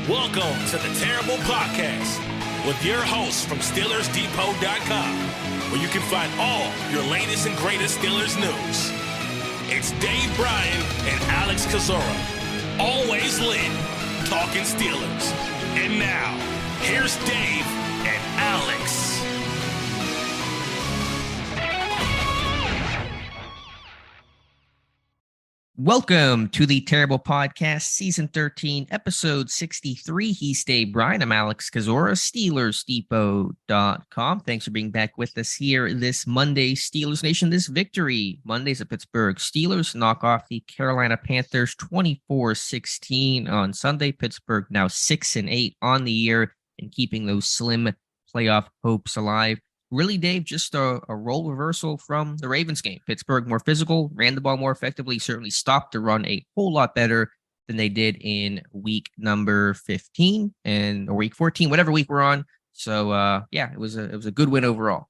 Welcome to the Terrible Podcast with your hosts from SteelersDepot.com, where you can find all your latest and greatest Steelers news. It's Dave Bryan and Alex Kozora, always lit, talking Steelers. And now, here's Dave and Alex. Welcome to the Terrible Podcast, Season 13, Episode 63. He's Dave Bryan. I'm Alex Kozora, SteelersDepot.com. Thanks for being back with us here this Monday. Steelers Nation, this victory. Monday's the Pittsburgh Steelers knock off the Carolina Panthers 24-16 on Sunday. Pittsburgh now 6-8 on the year and keeping those slim playoff hopes alive. Really, Dave, just a role reversal from the Ravens game. Pittsburgh more physical, ran the ball more effectively, certainly stopped the run a whole lot better than they did in week number 15 or week 14, whatever week we're on. So, it was a good win overall.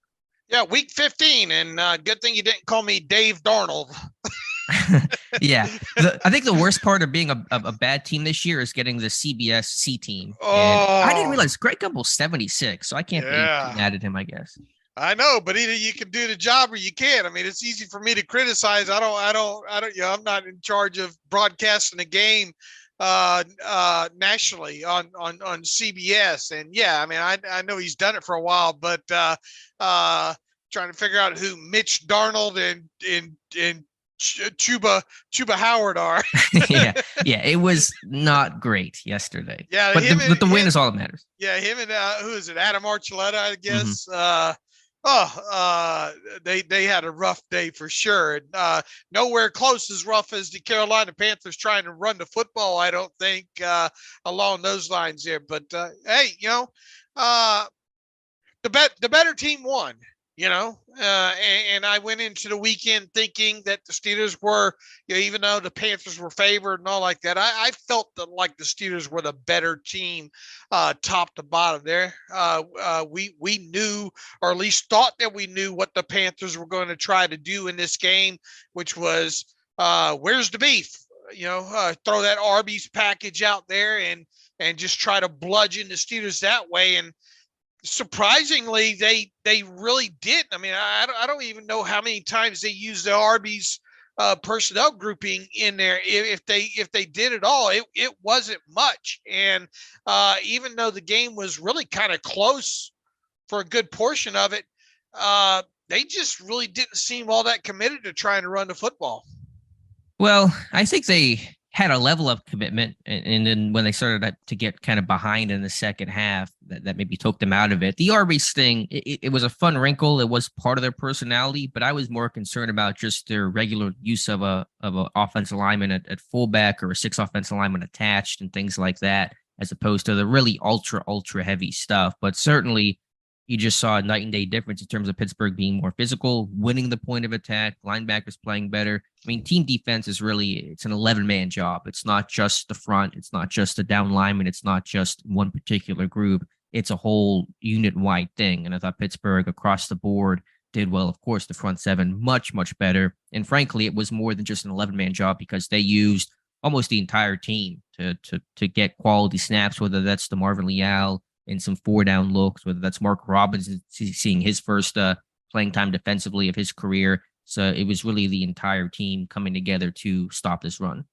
Yeah, week 15, and good thing you didn't call me Dave Darnold. Yeah, I think the worst part of being a bad team this year is getting the CBS C team. Oh, and I didn't realize Greg Gumbel's 76, so I can't be mad at him, I guess. I know, but either you can do the job or you can't. I mean, it's easy for me to criticize. I don't. I'm not in charge of broadcasting the game nationally on CBS. And yeah, I mean, I know he's done it for a while, but trying to figure out who Mitch Darnold and Chuba Howard are. yeah, it was not great yesterday. Yeah, but the win is all that matters. Yeah, him and who is it? Adam Archuleta, I guess. They had a rough day for sure. And, nowhere close as rough as the Carolina Panthers trying to run the football, I don't think, along those lines there. But hey, the better team won. And I went into the weekend thinking that the Steelers were, even though the Panthers were favored and all like that, I felt like the Steelers were the better team, top to bottom there. We knew, or at least thought that we knew what the Panthers were going to try to do in this game, which was, where's the beef? Throw that Arby's package out there and just try to bludgeon the Steelers that way. And surprisingly, they really did. I mean, I don't even know how many times they used the Arby's personnel grouping in there. If they did it all, it wasn't much. And even though the game was really kind of close for a good portion of it, they just really didn't seem all that committed to trying to run the football. Well, I think they had a level of commitment, and then when they started to get kind of behind in the second half, that maybe took them out of it. The Arby's thing, it was a fun wrinkle. It was part of their personality, but I was more concerned about just their regular use of a offensive lineman at fullback or a 6 offensive lineman attached and things like that, as opposed to the really ultra heavy stuff. But certainly, you just saw a night and day difference in terms of Pittsburgh being more physical, winning the point of attack, linebackers playing better. I mean, team defense is it's an 11-man job. It's not just the front. It's not just the down lineman. It's not just one particular group. It's a whole unit-wide thing. And I thought Pittsburgh across the board did well. Of course, the front seven, much better. And frankly, it was more than just an 11-man job because they used almost the entire team to get quality snaps, whether that's the Marvin Leal and some 4-down looks, whether that's Mark Robinson seeing his first playing time defensively of his career. So it was really the entire team coming together to stop this run.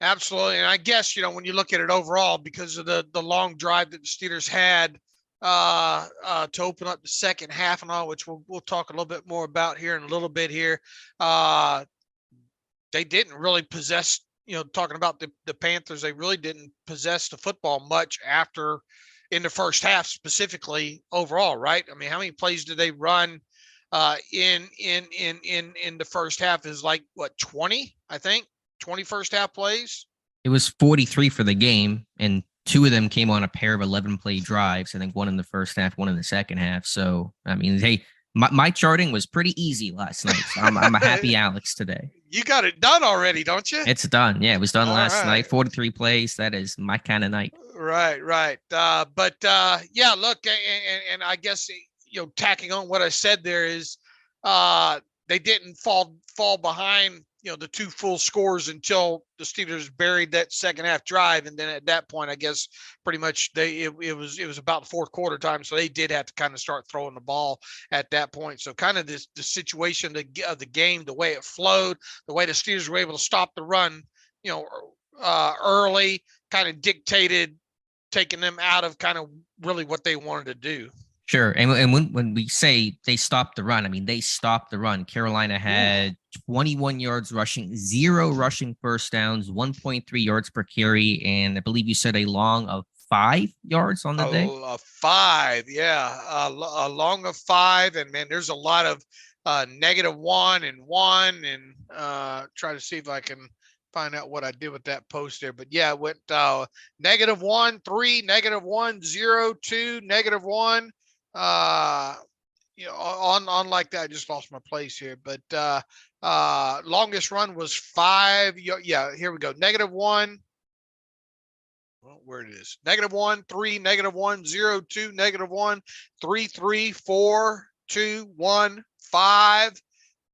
Absolutely. And I guess, when you look at it overall, because of the long drive that the Steelers had to open up the second half and all, which we'll talk a little bit more about here in a little bit here, they didn't really possess, talking about the Panthers, they really didn't possess the football much after in the first half, specifically overall, right? I mean, how many plays did they run in the first half? Is like what, 20? I think 20 first half plays. It was 43 for the game, and 2 of them came on a pair of 11-play drives. I think 1 in the first half, 1 in the second half. So I mean, my charting was pretty easy last night. So I'm a happy Alex today. You got it done already, don't you? It's done. Yeah, it was done last night. 43 plays. That is my kind of night. Right. But yeah, look, and I guess, tacking on what I said there is they didn't fall behind the two full scores until the Steelers buried that second half drive. And then at that point, I guess pretty much it was about the fourth quarter time. So they did have to kind of start throwing the ball at that point. So kind of the situation of the game, the way it flowed, the way the Steelers were able to stop the run, early, kind of dictated taking them out of kind of really what they wanted to do. Sure. And when we say they stopped the run, I mean, they stopped the run. Carolina had 21 yards rushing, 0 rushing first downs, 1.3 yards per carry, and I believe you said a long of 5 yards on the day? 5, yeah. A long of 5, and, man, there's a lot of -1 and 1, and try to see if I can find out what I did with that post there. But, yeah, it went -1, 3, -1, 0, 2, -1. On like that. I just lost my place here, but longest run was 5. Yeah, here we go. -1. Well, where it is. -1, 3, -1, 0, 2, -1, 3, 3, 4, 2, 1, 5,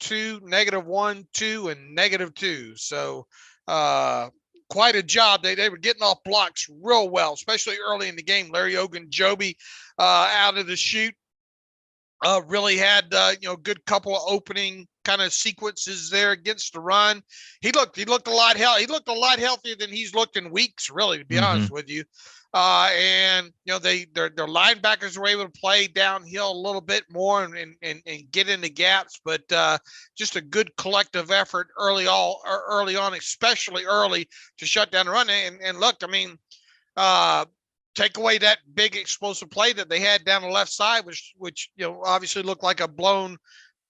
2, -1, 2, and -2. So quite a job. They were getting off blocks real well, especially early in the game. Larry Ogunjobi out of the chute really had good couple of opening kind of sequences there against the run. He looked a lot healthier than he's looked in weeks, really, to be honest with you. And their linebackers were able to play downhill a little bit more and get into gaps, but just a good collective effort early on, especially early, to shut down the run. And look, I mean, take away that big explosive play that they had down the left side, which obviously looked like a blown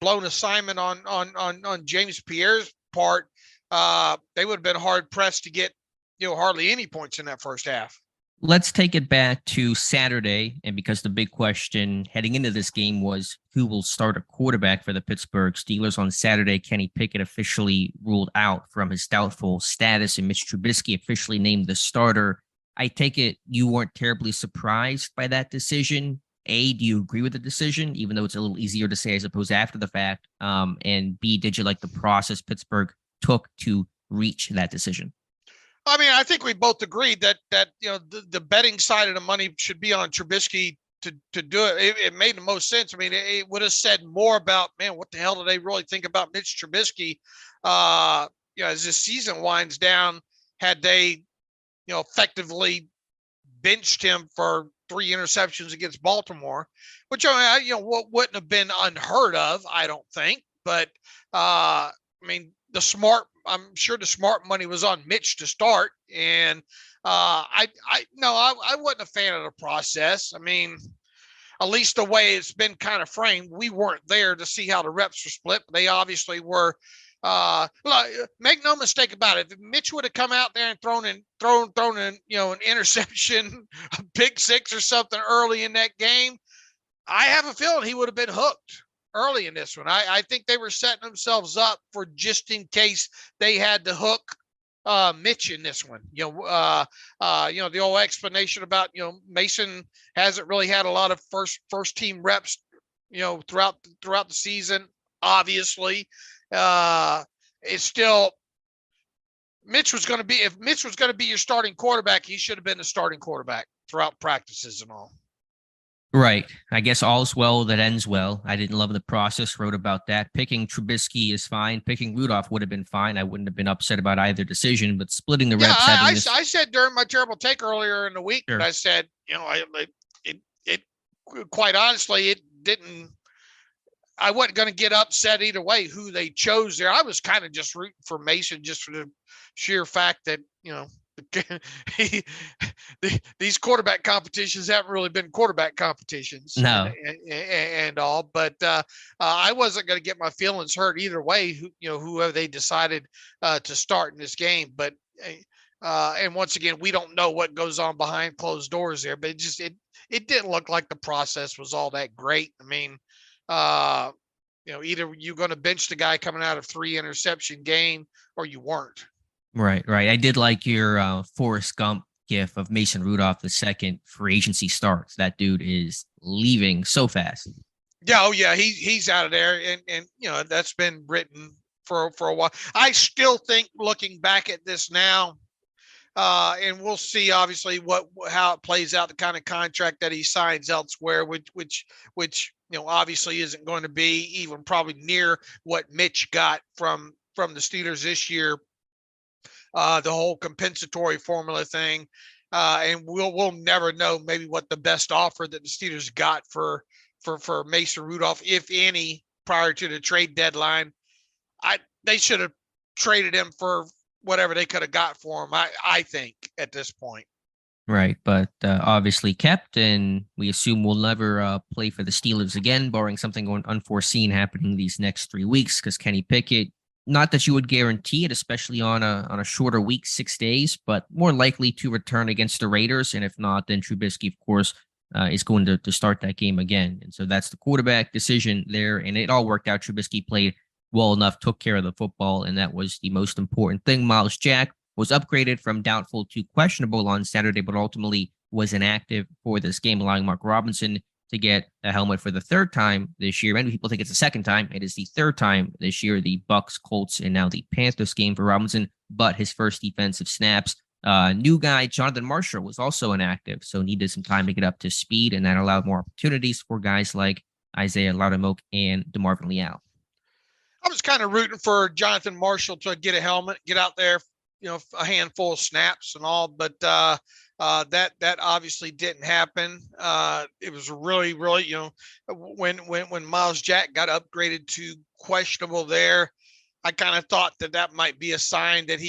assignment on James Pierre's part. They would have been hard pressed to get hardly any points in that first half. Let's take it back to Saturday, and because the big question heading into this game was who will start a quarterback for the Pittsburgh Steelers on Saturday. Kenny Pickett officially ruled out from his doubtful status, and Mitch Trubisky officially named the starter. I take it you weren't terribly surprised by that decision. A, do you agree with the decision, even though it's a little easier to say, I suppose, after the fact? And B, did you like the process Pittsburgh took to reach that decision? I mean, I think we both agreed that the betting side of the money should be on Trubisky to do it. It made the most sense. I mean, it would have said more about, man, what the hell do they really think about Mitch Trubisky? As this season winds down, had they, effectively benched him for 3 interceptions against Baltimore, which wouldn't have been unheard of, I don't think. But I mean, I'm sure the smart money was on Mitch to start, and I wasn't a fan of the process. I mean, at least the way it's been kind of framed, we weren't there to see how the reps were split. But they obviously were. Make no mistake about it. If Mitch would have come out there and thrown in, an interception, a pick six or something early in that game, I have a feeling he would have been hooked early in this one. I think they were setting themselves up for just in case they had to hook Mitch in this one. The old explanation about Mason hasn't really had a lot of first team reps throughout the season. Obviously, it's still Mitch was going to be. If Mitch was going to be your starting quarterback, he should have been the starting quarterback throughout practices and all. Right. I guess all's well that ends well. I didn't love the process, wrote about that. Picking Trubisky is fine. Picking Rudolph would have been fine. I wouldn't have been upset about either decision, but splitting the reps. I said during my terrible take earlier in the week, sure. I said, it quite honestly, it didn't. I wasn't going to get upset either way who they chose there. I was kind of just rooting for Mason just for the sheer fact that, these quarterback competitions haven't really been quarterback competitions. No. And all, but I wasn't going to get my feelings hurt either way, whoever they decided to start in this game. But and once again, we don't know what goes on behind closed doors there, but it didn't look like the process was all that great. I mean, either you're going to bench the guy coming out of 3 interception game or you weren't. Right. I did like your Forrest Gump gif of Mason Rudolph, the second free agency starts. That dude is leaving so fast. Yeah. Oh yeah. He's out of there. And that's been written for a while. I still think, looking back at this now, and we'll see obviously how it plays out, the kind of contract that he signs elsewhere, which obviously isn't going to be even probably near what Mitch got from the Steelers this year. The whole compensatory formula thing, and we'll never know maybe what the best offer that the Steelers got for Mason Rudolph, if any, prior to the trade deadline. They should have traded him for whatever they could have got for him, I think, at this point. Right, but obviously kept, and we assume we'll never play for the Steelers again, barring something unforeseen happening these next 3 weeks, because Kenny Pickett, not that you would guarantee it, especially on a shorter week, 6 days, but more likely to return against the Raiders, and if not, then Trubisky, of course, is going to start that game again. And so that's the quarterback decision there, and it all worked out. Trubisky played well enough, took care of the football, and that was the most important thing. Myles Jack was upgraded from doubtful to questionable on Saturday, but ultimately was inactive for this game, allowing Mark Robinson to get a helmet for the third time this year. Many people think it's the second time. It is the third time this year, the Bucks, Colts, and now the Panthers game for Robinson, but his first defensive snaps. New guy, Jonathan Marshall, was also inactive, so needed some time to get up to speed, and that allowed more opportunities for guys like Isaiah Loudermilk and DeMarvin Leal. I was kind of rooting for Jonathan Marshall to get a helmet, get out there, a handful of snaps and all, but that obviously didn't happen. It was really, when Myles Jack got upgraded to questionable there, I kind of thought that might be a sign that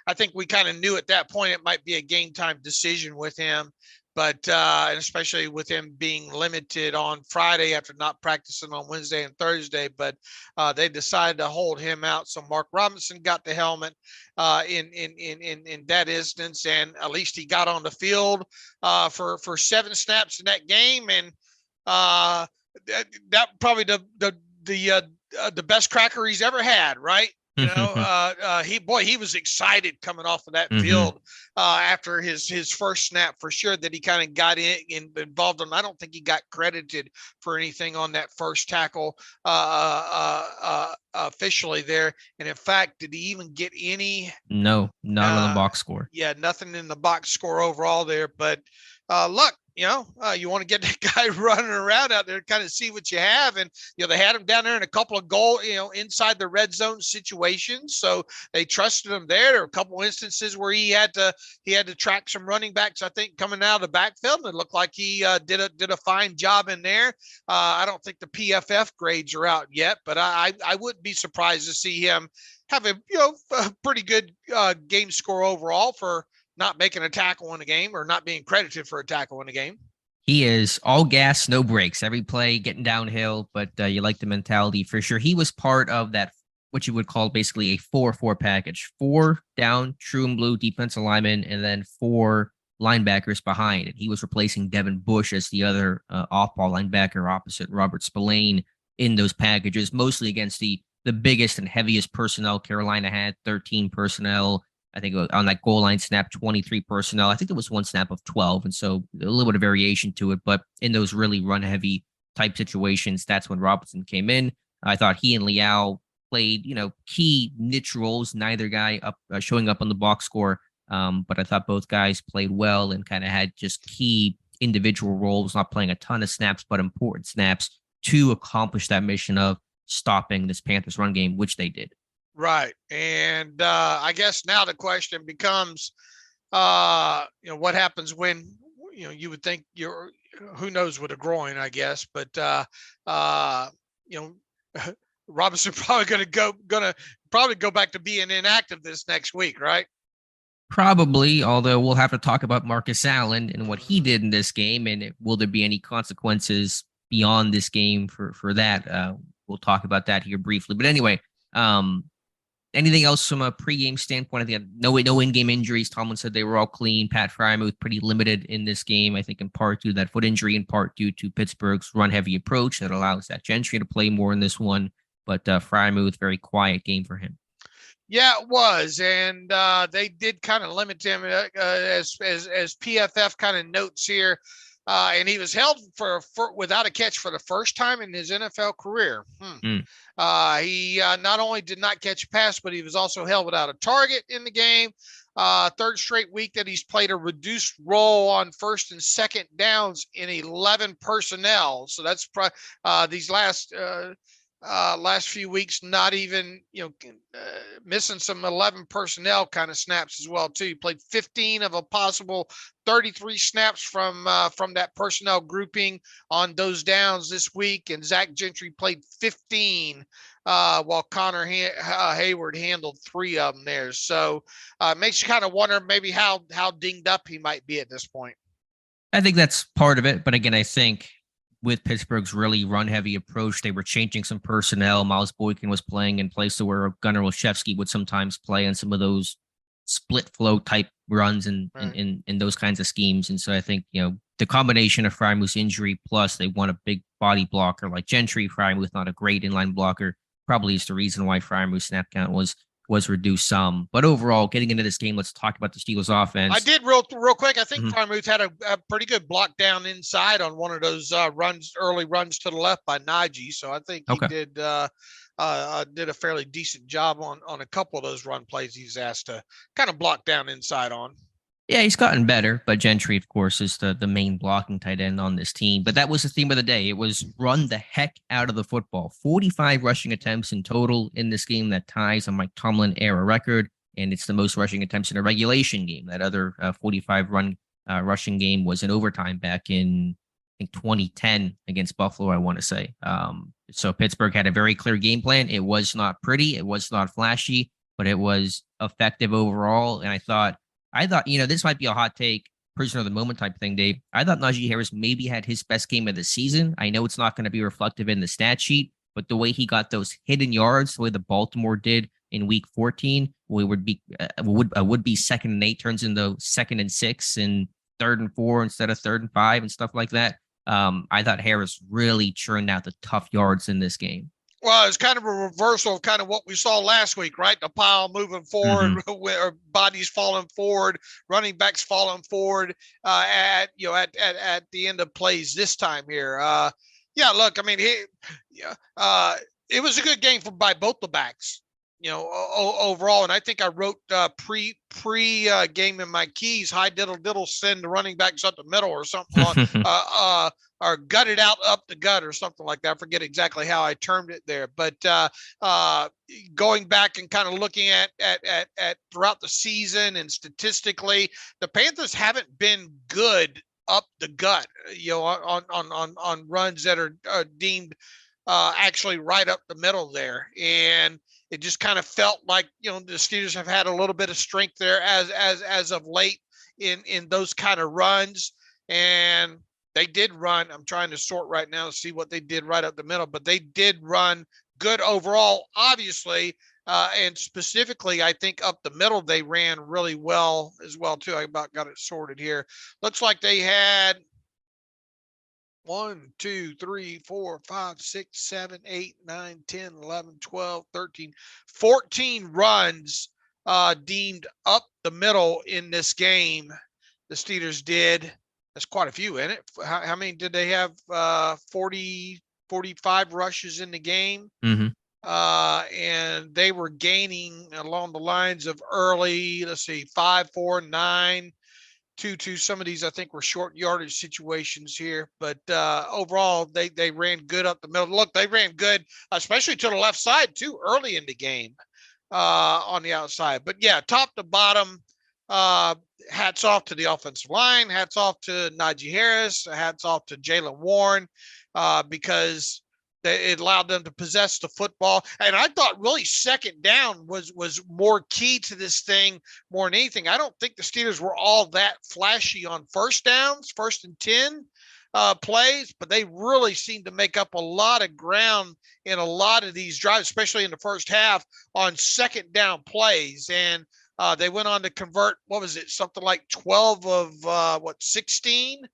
I think we kind of knew at that point it might be a game time decision with him, but and especially with him being limited on Friday after not practicing on Wednesday and Thursday, but they decided to hold him out. So Mark Robinson got the helmet in that instance, and at least he got on the field for 7 snaps in that game, and that probably the best cracker he's ever had, right? He was excited coming off of that field after his first snap, for sure, that he kind of got involved in. I don't think he got credited for anything on that first tackle officially there. And in fact, did he even get any? No, not on the box score. Yeah, nothing in the box score overall there. But look, you want to get that guy running around out there to kind of see what you have. And, they had him down there in a couple of inside the red zone situations. So they trusted him there. There were a couple of instances where he had to track some running backs, I think, coming out of the backfield. And it looked like he did a fine job in there. I don't think the PFF grades are out yet, but I wouldn't be surprised to see him have a pretty good game score overall for not making a tackle in a game, or not being credited for a tackle in a game. He is all gas, no brakes, every play getting downhill, but you like the mentality for sure. He was part of that, what you would call basically a 4-4 package, 4 down, true and blue defensive linemen, and then 4 linebackers behind. And he was replacing Devin Bush as the other off-ball linebacker opposite Robert Spillane in those packages, mostly against the biggest and heaviest personnel Carolina had, 13 personnel. I think on that goal line snap, 23 personnel. I think there was one snap of 12, and so a little bit of variation to it. But in those really run-heavy type situations, that's when Robinson came in. I thought he and Leal played, key niche roles. Neither guy showing up on the box score, but I thought both guys played well and kind of had just key individual roles, not playing a ton of snaps, but important snaps to accomplish that mission of stopping this Panthers run game, which they did. Right. And I guess now the question becomes, what happens when, you would think who knows with a groin, I guess, but, Robinson probably going to go back to being inactive this next week, right? Probably, although we'll have to talk about Marcus Allen and what he did in this game, and will there be any consequences beyond this game for that? We'll talk about that here briefly. But anyway, anything else from a pregame standpoint? I think no in-game injuries. Tomlin said they were all clean. Pat Freiermuth pretty limited in this game, I think in part due to that foot injury, in part due to Pittsburgh's run-heavy approach that allows that Gentry to play more in this one. But Freiermuth, very quiet game for him. Yeah, it was, and they did kind of limit him as PFF kind of notes here. and he was held for without a catch for the first time in his NFL career. He not only did not catch a pass, but he was also held without a target in the game. Third straight week that he's played a reduced role on first and second downs in 11 personnel. So that's these last few weeks, not even, missing some 11 personnel kind of snaps as well too. He played 15 of a possible 33 snaps from that personnel grouping on those downs this week. And Zach Gentry played 15 while Connor Hayward handled 3 of them there. So it makes you kind of wonder maybe how dinged up he might be at this point. I think that's part of it. But again, I think with Pittsburgh's really run-heavy approach, they were changing some personnel. Miles Boykin was playing in place to where Gunnar Olszewski would sometimes play on some of those split flow type runs and in those kinds of schemes. And so I think, the combination of Frymuth's injury plus they want a big body blocker like Gentry. Frymuth, not a great inline blocker, probably is the reason why Frymuth's snap count was reduced some. But overall, getting into this game, let's talk about the Steelers offense. I did real quick. I think Frymuth had a pretty good block down inside on one of those early runs to the left by Najee. So I think he did a fairly decent job on a couple of those run plays he's asked to kind of block down inside on. Yeah, he's gotten better, but Gentry, of course, is the main blocking tight end on this team. But that was the theme of the day. It was run the heck out of the football. 45 rushing attempts in total in this game. That ties a Mike Tomlin era record, and it's the most rushing attempts in a regulation game. That other 45 rushing game was in overtime back in, I think, 2010 against Buffalo, I want to say. So Pittsburgh had a very clear game plan. It was not pretty. It was not flashy, but it was effective overall. And I thought, this might be a hot take, prisoner of the moment type thing, Dave. I thought Najee Harris maybe had his best game of the season. I know it's not going to be reflective in the stat sheet, but the way he got those hidden yards, the way the Baltimore did in week 14, we would be 2nd and 8 turns into 2nd and 6 and 3rd and 4 instead of 3rd and 5 and stuff like that. I thought Harris really churned out the tough yards in this game. Well, it's kind of a reversal of kind of what we saw last week, right? The pile moving forward, or bodies falling forward, running backs falling forward at the end of plays this time here. Look, I mean, it was a good game by both the backs, overall. And I think I wrote pre game in my keys, high diddle send the running backs up the middle or something or gutted out up the gut or something like that. I forget exactly how I termed it there, but going back and kind of looking at throughout the season and statistically, the Panthers haven't been good up the gut, on runs that are deemed actually right up the middle there. And it just kind of felt like, the Steelers have had a little bit of strength there as of late in those kind of runs. And they did run. I'm trying to sort right now to see what they did right up the middle, but they did run good overall, obviously. And specifically, I think up the middle, they ran really well as well, too. I about got it sorted here. Looks like they had 1, 2, 3, 4, 5, 6, 7, 8, 9, 10, 11, 12, 13, 14 runs deemed up the middle in this game. The Steelers did. That's quite a few in it. How many did they have? 40, 45 rushes in the game. And they were gaining along the lines of early, 5, 4, 9, 2, 2. Some of these I think were short yardage situations here, but overall they ran good up the middle. Look, they ran good, especially to the left side too, early in the game on the outside. But yeah, top to bottom, hats off to the offensive line, hats off to Najee Harris, hats off to Jaylen Warren, because it allowed them to possess the football. And I thought really second down was more key to this thing more than anything. I don't think the Steelers were all that flashy on first downs, 1st and 10 plays, but they really seemed to make up a lot of ground in a lot of these drives, especially in the first half on second down plays. And they went on to convert, something like 12 of 16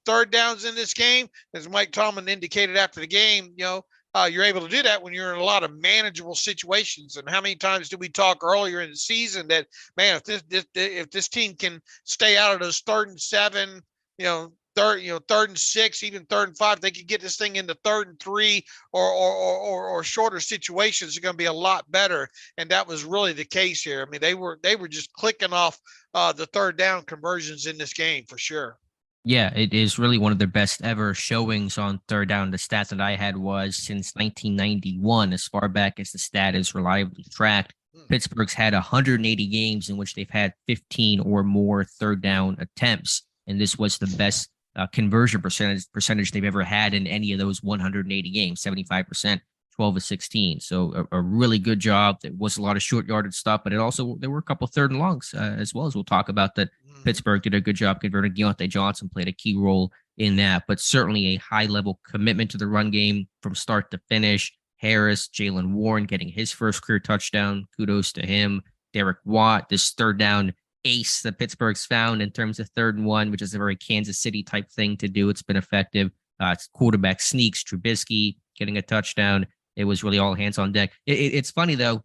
third downs in this game. As Mike Tomlin indicated after the game, you're able to do that when you're in a lot of manageable situations. And how many times did we talk earlier in the season that, man, if this team can stay out of those 3rd and 7, 3rd third and 6, even 3rd and 5. They could get this thing into 3rd and 3 or shorter situations. Are going to be a lot better, and that was really the case here. I mean, they were just clicking off the 3rd down conversions in this game for sure. Yeah, it is really one of their best ever showings on 3rd down. The stat that I had was since 1991, as far back as the stat is reliably tracked, Pittsburgh's had 180 games in which they've had 15 or more 3rd down attempts. And this was the best conversion percentage they've ever had in any of those 180 games, 75%, 12 of 16. So a really good job. There was a lot of short yardage stuff, but there were a couple 3rd and longs as well, as we'll talk about that. Pittsburgh did a good job converting. Diontae Johnson played a key role in that, but certainly a high-level commitment to the run game from start to finish. Harris, Jaylen Warren getting his first career touchdown. Kudos to him. Derek Watt, this 3rd down ace that Pittsburgh's found in terms of 3rd and 1, which is a very Kansas City type thing to do. It's been effective. It's quarterback sneaks, Trubisky getting a touchdown. It was really all hands on deck. It's funny, though.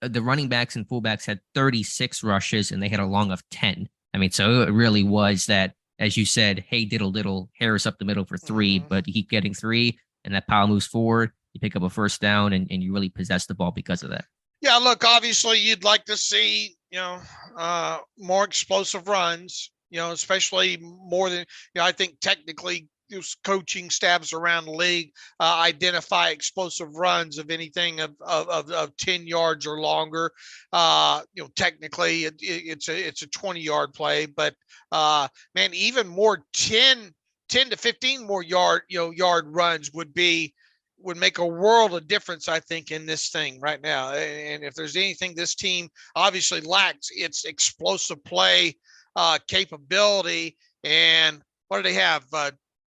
The running backs and fullbacks had 36 rushes, and they had a long of 10. I mean, so it really was that, as you said, hey, diddle, diddle, Harris up the middle for 3, but you keep getting 3, and that pile moves forward. You pick up a 1st down, and you really possess the ball because of that. Yeah, look, obviously you'd like to see, more explosive runs, especially more than, I think technically coaching staffs around the league identify explosive runs of anything of 10 yards or longer. Technically it's a 20-yard play, but man, even more 10 to 15 more yard runs would make a world of difference, I think, in this thing right now. And if there's anything this team obviously lacks, it's explosive play capability. And what do they have?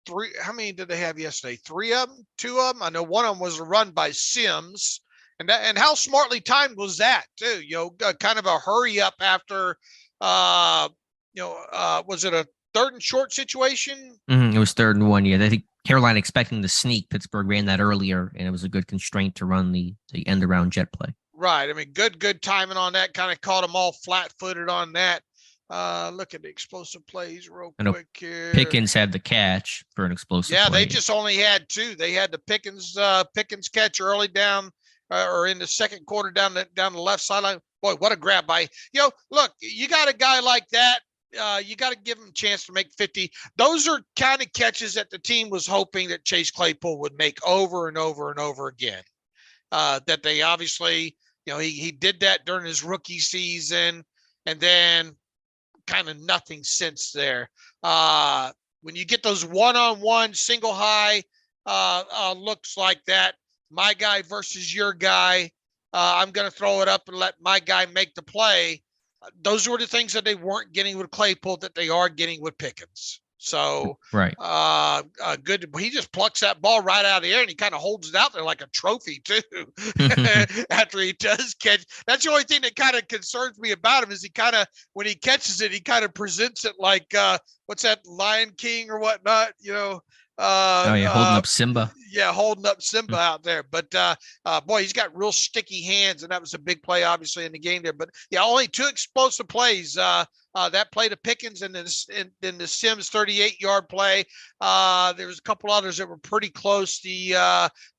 3. How many did they have yesterday? 3 of them, 2 of them. I know one of them was a run by Sims, and how smartly timed was that too? Kind of a hurry up after. Was it a 3rd and short situation? It was 3rd and 1. Yeah, I think Carolina expecting the sneak. Pittsburgh ran that earlier, and it was a good constraint to run the end around jet play. Right. I mean, good timing on that. Kind of caught them all flat-footed on that. Look at the explosive plays real quick here. Pickens had the catch for an explosive play. They just only had 2. They had the Pickens catch early down or in the 2nd quarter down the left sideline. Boy, what a grab by, look, you got a guy like that. You got to give him a chance to make 50. Those are kind of catches that the team was hoping that Chase Claypool would make over and over and over again. That they obviously, he did that during his rookie season, and then kind of nothing since there. When you get those one-on-one single high looks like that, my guy versus your guy, I'm going to throw it up and let my guy make the play. Those were the things that they weren't getting with Claypool that they are getting with Pickens. So, right. Good. He just plucks that ball right out of the air, and he kind of holds it out there like a trophy too. After he does catch, that's the only thing that kind of concerns me about him is he kind of, when he catches it, he kind of presents it like what's that, Lion King or whatnot, holding up Simba. Yeah, holding up Simba out there. But boy, he's got real sticky hands, and that was a big play, obviously, in the game there. But yeah, only 2 explosive plays. That play to Pickens, and then the Sims 38-yard play. There was a couple others that were pretty close. The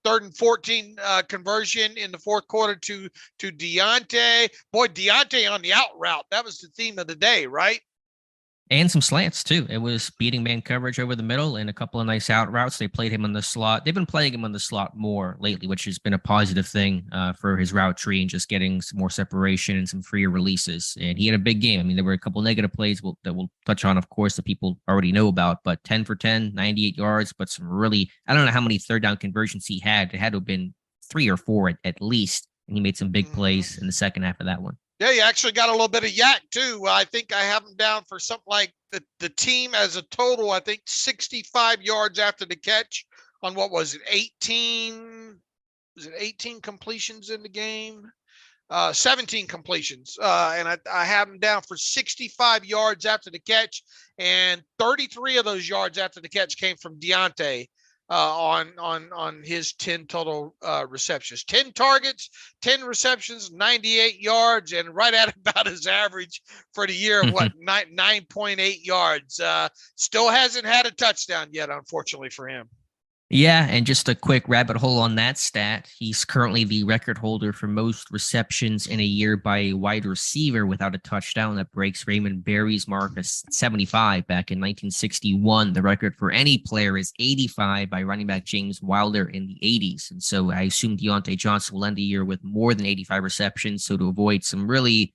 3rd and 14 conversion in the 4th quarter to Diontae. Boy, Diontae on the out route. That was the theme of the day, right? And some slants, too. It was beating man coverage over the middle and a couple of nice out routes. They played him on the slot. They've been playing him on the slot more lately, which has been a positive thing for his route tree and just getting some more separation and some freer releases. And he had a big game. I mean, there were a couple negative plays that we'll touch on, of course, that people already know about. But 10 for 10, 98 yards, but some really, I don't know how many 3rd down conversions he had. It had to have been 3 or 4 at least. And he made some big plays in the second half of that one. Yeah, you actually got a little bit of yak too. I think I have him down for something like the team as a total, I think 65 yards after the catch on what was it, 18? Was it 18 completions in the game? 17 completions. And I have him down for 65 yards after the catch, and 33 of those yards after the catch came from Diontae. on his 10 total receptions. 10 targets, 10 receptions, 98 yards, and right at about his average for the year of 9.8 yards. Still hasn't had a touchdown yet, unfortunately for him. Yeah, and just a quick rabbit hole on that stat. He's currently the record holder for most receptions in a year by a wide receiver without a touchdown. That breaks Raymond Berry's mark of 75 back in 1961. The record for any player is 85 by running back James Wilder in the 80s. And so I assume Diontae Johnson will end the year with more than 85 receptions. So to avoid some really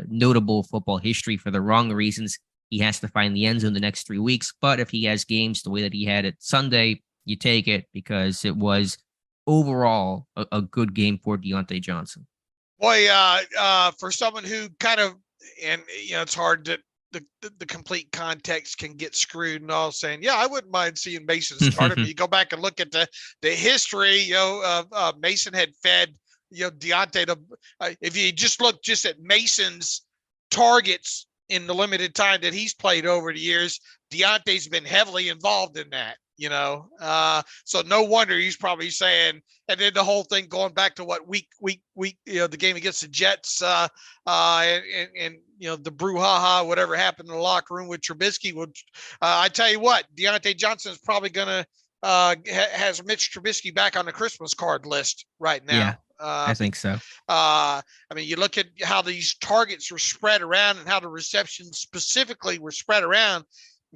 notable football history for the wrong reasons, he has to find the end zone the next 3 weeks. But if he has games the way that he had it Sunday, you take it, because it was overall a good game for Diontae Johnson. Boy, for someone who kind of, and it's hard to the complete context can get screwed and all, saying, yeah, I wouldn't mind seeing Mason start it. But you go back and look at the history, Mason had fed, Diontae to, if you just look just at Mason's targets in the limited time that he's played over the years, Diontae's been heavily involved in that. So no wonder he's probably saying, and then the whole thing going back to what week, the game against the Jets, and the brouhaha, whatever happened in the locker room with Trubisky. I tell you what, Diontae Johnson is probably going to has Mitch Trubisky back on the Christmas card list right now. Yeah, I think so. You look at how these targets were spread around and how the receptions specifically were spread around.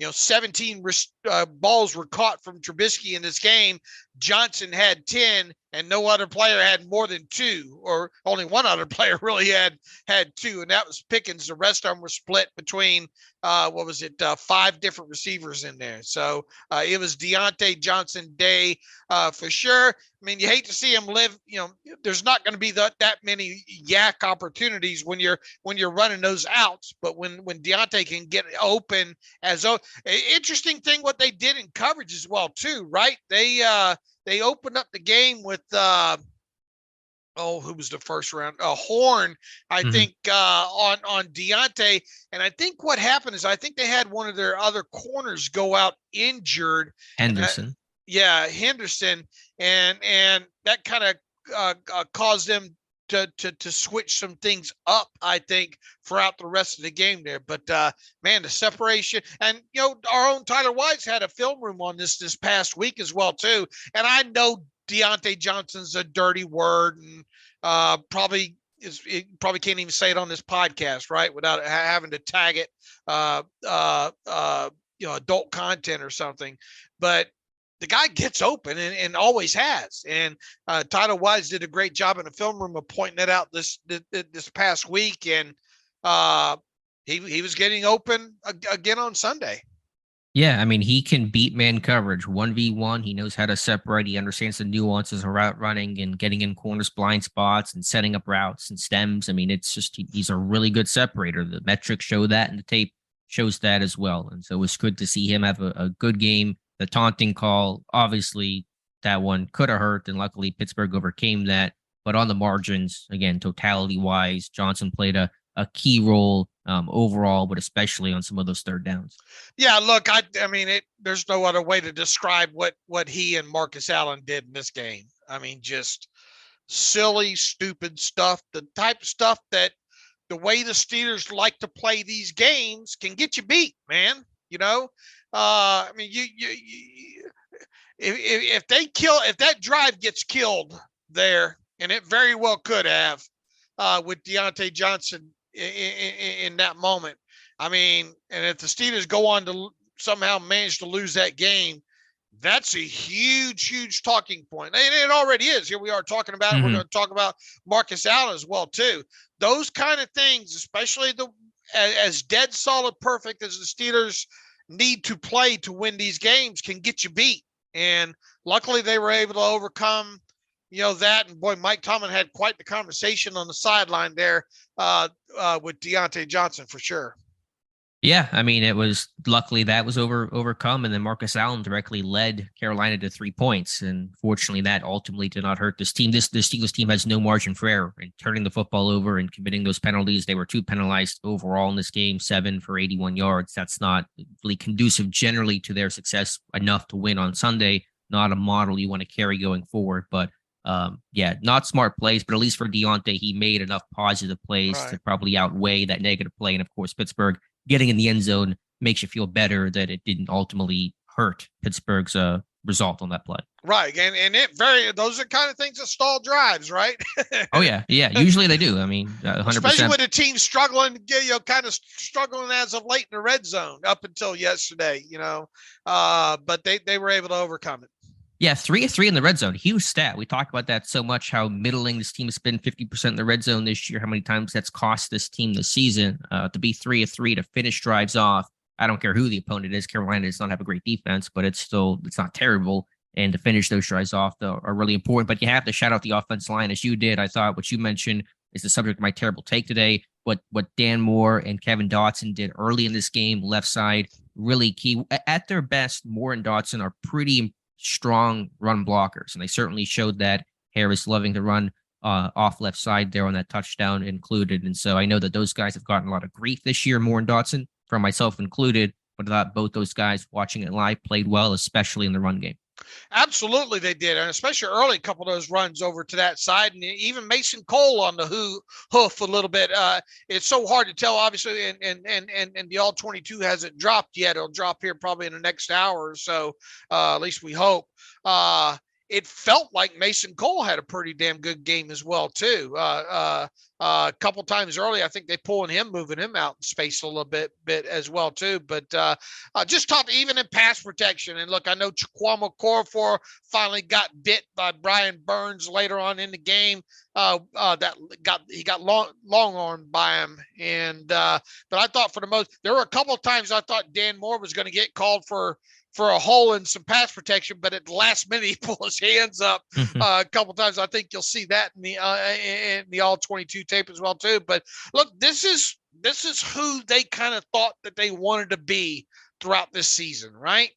17 balls were caught from Trubisky in this game. Johnson had 10, and no other player had more than 2, or only one other player really had 2, and that was Pickens. The rest of them were split between 5 different receivers in there. So it was Diontae Johnson day for sure. You hate to see him live. There's not going to be that many yak opportunities when you're running those outs. But when Diontae can get open, interesting thing what they did in coverage as well too, right? They opened up the game with who was the first round? Horn, I think, on Diontae. And I think what happened is I think they had one of their other corners go out injured. Henderson. Henderson. And that kind of caused them to switch some things up, I think, throughout the rest of the game there. But, man, the separation. And, our own Tyler Wise had a film room on this past week as well, too. And I know Diontae Johnson's a dirty word, and probably can't even say it on this podcast, right, without having to tag it, adult content or something. But the guy gets open and always has. And Tyler Wise did a great job in the film room of pointing that out this past week. And he was getting open again on Sunday. Yeah, he can beat man coverage 1v1. He knows how to separate. He understands the nuances of route running and getting in corners, blind spots, and setting up routes and stems. It's just he's a really good separator. The metrics show that, and the tape shows that as well. And so it's good to see him have a good game. The taunting call, obviously, that one could have hurt, and luckily Pittsburgh overcame that. But on the margins, again, totality-wise, Johnson played a key role overall, but especially on some of those third downs. Yeah, look, there's no other way to describe what he and Marcus Allen did in this game. Just silly, stupid stuff, the type of stuff that the way the Steelers like to play these games can get you beat, man. If that drive gets killed there, and it very well could have, with Diontae Johnson in that moment. And if the Steelers go on to somehow manage to lose that game, that's a huge, huge talking point. And it already is. Here we are talking about it. We're going to talk about Marcus Allen as well, too. Those kind of things, especially as dead solid perfect as the Steelers need to play to win these games, can get you beat. And luckily they were able to overcome, that. And boy, Mike Tomlin had quite the conversation on the sideline there with Diontae Johnson for sure. Yeah, it was luckily that was overcome, and then Marcus Allen directly led Carolina to 3 points, and fortunately that ultimately did not hurt this team. This Steelers team has no margin for error in turning the football over and committing those penalties. They were 2 penalized overall in this game, 7 for 81 yards. That's not really conducive generally to their success enough to win on Sunday. not a model you want to carry going forward. But yeah, not smart plays, but at least for Diontae, he made enough positive plays to probably outweigh that negative play. And of course, Pittsburgh getting in the end zone makes you feel better that it didn't ultimately hurt Pittsburgh's result on that play. Right. And those are kind of things that stall drives, right? Oh, yeah. Yeah. Usually they do. I mean, 100%. Especially with the team struggling, kind of struggling as of late in the red zone up until yesterday, but they were able to overcome it. Yeah, 3 of 3 in the red zone. Huge stat. We talk about that so much, how middling this team has been 50% in the red zone this year, how many times that's cost this team this season. To be 3 of 3 to finish drives off. I don't care who the opponent is. Carolina does not have a great defense, but it's not terrible. And to finish those drives off, though, are really important. But you have to shout out the offense line, as you did. I thought what you mentioned is the subject of my terrible take today. What Dan Moore and Kevin Dotson did early in this game, left side, really key. At their best, Moore and Dotson are pretty strong run blockers, and they certainly showed that. Harris loving to run off left side there on that touchdown included. And so I know that those guys have gotten a lot of grief this year, Moore and Dotson, from myself included, but I thought both those guys watching it live played well, especially in the run game. Absolutely, they did, and especially early, a couple of those runs over to that side, and even Mason Cole on the hoof a little bit. It's so hard to tell, obviously, and the all 22 hasn't dropped yet. It'll drop here probably in the next hour or so. At least we hope. It felt like Mason Cole had a pretty damn good game as well, too. A couple times early, I think they moving him out in space a little bit as well, too. But just talk even in pass protection. And look, I know Chukwuma Okorafor finally got bit by Brian Burns later on in the game. He got long armed by him. And but I thought there were a couple of times I thought Dan Moore was going to get called for a hole in some pass protection, but at the last minute he pulled his hands up a couple times. I think you'll see that in the all 22 tape as well too. But look, this is who they kind of thought that they wanted to be throughout this season, right?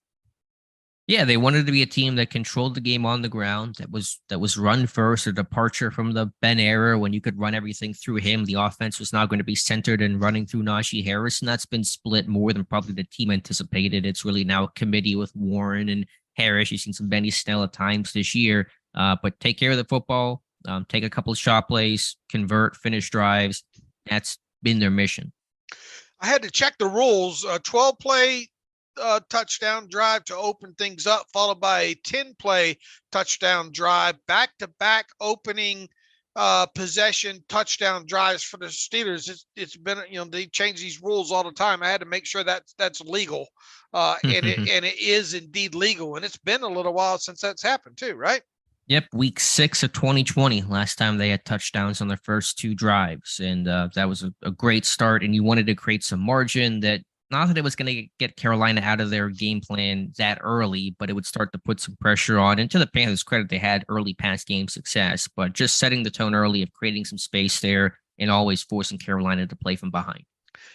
Yeah, they wanted to be a team that controlled the game on the ground, that was run first, a departure from the Ben era when you could run everything through him. The offense was now going to be centered and running through Najee Harris, and that's been split more than probably the team anticipated. It's really now a committee with Warren and Harris. You've seen some Benny Snell at times this year, but take care of the football, take a couple of shot plays, convert, finish drives. That's been their mission. I had to check the rules. 12-play touchdown drive to open things up, followed by a 10-play touchdown drive, back-to-back opening possession touchdown drives for the Steelers. It's been, they change these rules all the time. I had to make sure that's legal, and it is indeed legal. And it's been a little while since that's happened too, right? Yep, week 6 of 2020, last time they had touchdowns on their first 2 drives, and that was a great start. And you wanted to create some margin that. Not that it was going to get Carolina out of their game plan that early, but it would start to put some pressure on. And to the Panthers' credit, they had early pass game success, but just setting the tone early of creating some space there and always forcing Carolina to play from behind.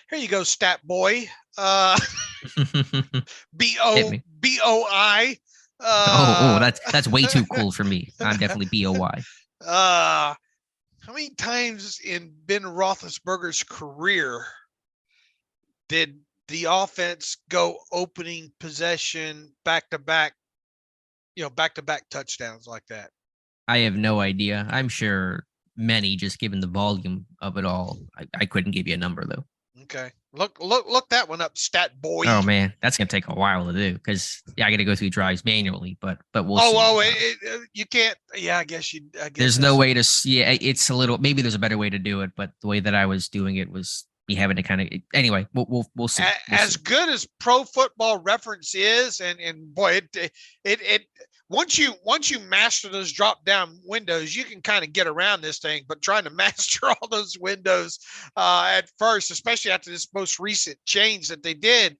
Here you go, stat boy. B-O-I. That's way too cool for me. I'm definitely B-O-Y. How many times in Ben Roethlisberger's career did the offense go opening possession back-to-back touchdowns like that? I have no idea. I'm sure many, just given the volume of it all. I couldn't give you a number though. Okay. Look that one up, stat boy. Oh man, that's going to take a while to do because I got to go through drives manually, but we'll see. You can't. Yeah, I guess there's no way to see. It's a little, maybe there's a better way to do it, but the way that I was doing it was be having to kind of, anyway, we'll see. As good as Pro Football Reference is, and boy, it once you master those drop down windows, you can kind of get around this thing. But trying to master all those windows at first, especially after this most recent change that they did,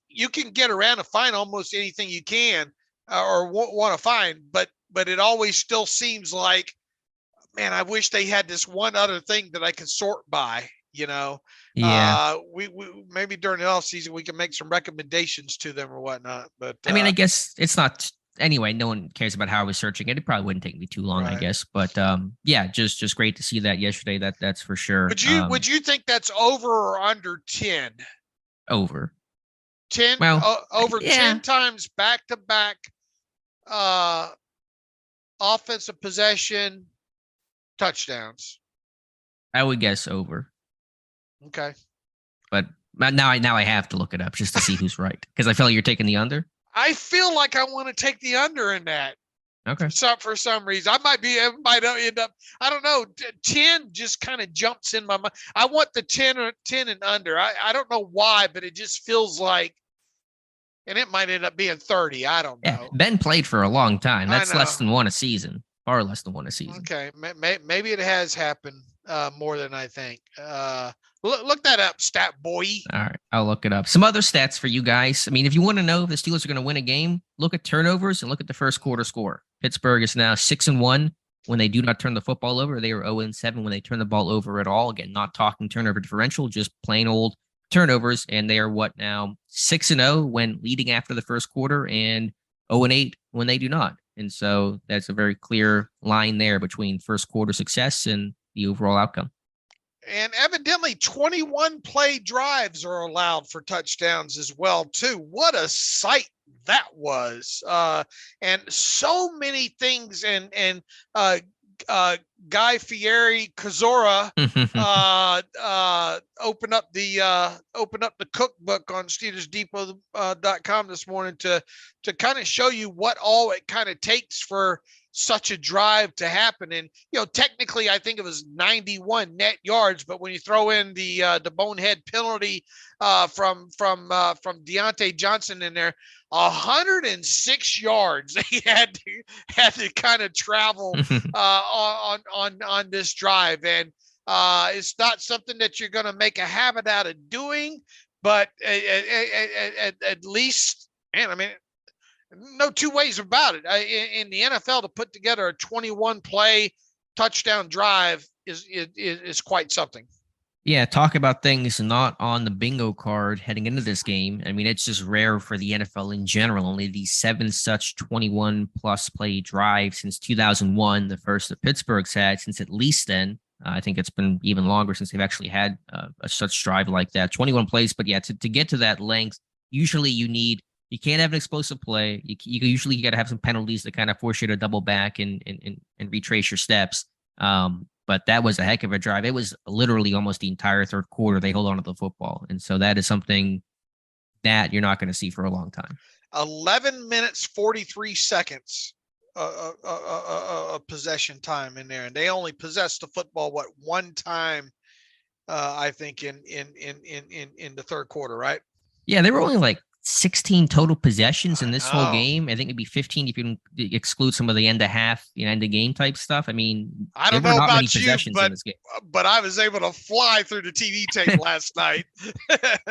you can get around and find almost anything you can or want to find. But it always still seems like, man, I wish they had this one other thing that I could sort by. Yeah. We maybe during the off season we can make some recommendations to them or whatnot. But I mean, I guess it's not anyway. No one cares about how I was searching it. It probably wouldn't take me too long, right. I guess. But yeah, just great to see that yesterday. That's for sure. Would you think that's over or under 10? Over 10. Well, over 10 times back to back offensive possession, touchdowns. I would guess over. Okay. But now I have to look it up just to see who's right, because I feel like you're taking the under. I feel like I want to take the under in that. Okay. For some reason, I might end up. I don't know. 10 just kind of jumps in my mind. I want the 10 and under. I don't know why, but it just feels like, and it might end up being 30. I don't know. Yeah, Ben played for a long time. That's less than one a season. Far less than one a season. Okay, maybe it has happened more than I think. Look that up, stat boy. All right, I'll look it up. Some other stats for you guys. I mean, if you want to know if the Steelers are going to win a game, look at turnovers and look at the first quarter score. Pittsburgh is now 6-1 when they do not turn the football over. They were 0-7 when they turn the ball over at all. Again, not talking turnover differential, just plain old turnovers. And they are what now? 6-0 when leading after the first quarter and 0-8 when they do not. And so that's a very clear line there between first quarter success and the overall outcome. And evidently 21 play drives are allowed for touchdowns as well, too. What a sight that was. And so many things. And Guy Fieri, Kozora, open up the cookbook on SteelersDepot.com this morning to kind of show you what all it kind of takes for such a drive to happen. And, technically I think it was 91 net yards, but when you throw in the bonehead penalty from Diontae Johnson in there, 106 yards they had to kind of travel on this drive. And it's not something that you're going to make a habit out of doing, but at least, man, I mean, no two ways about it. In the NFL, to put together a 21 play touchdown drive is quite something. Yeah, talk about things not on the bingo card heading into this game. I mean, it's just rare for the NFL in general. Only these 7 such 21-plus play drives since 2001, the first that Pittsburgh's had since at least then. I think it's been even longer since they've actually had a such drive like that. 21 plays, but yeah, to get to that length, usually you can't have an explosive play. You usually got to have some penalties that kind of force you to double back and retrace your steps. But that was a heck of a drive. It was literally almost the entire third quarter they hold on to the football. And so that is something that you're not going to see for a long time. 11 minutes, 43 seconds of possession time in there. And they only possessed the football, one time, I think in the third quarter, right? Yeah, they were only like 16 total possessions in this whole game. I think it'd be 15 if you exclude some of the end of half, end of game type stuff. I mean, I don't know about you, but I was able to fly through the TV tape last night.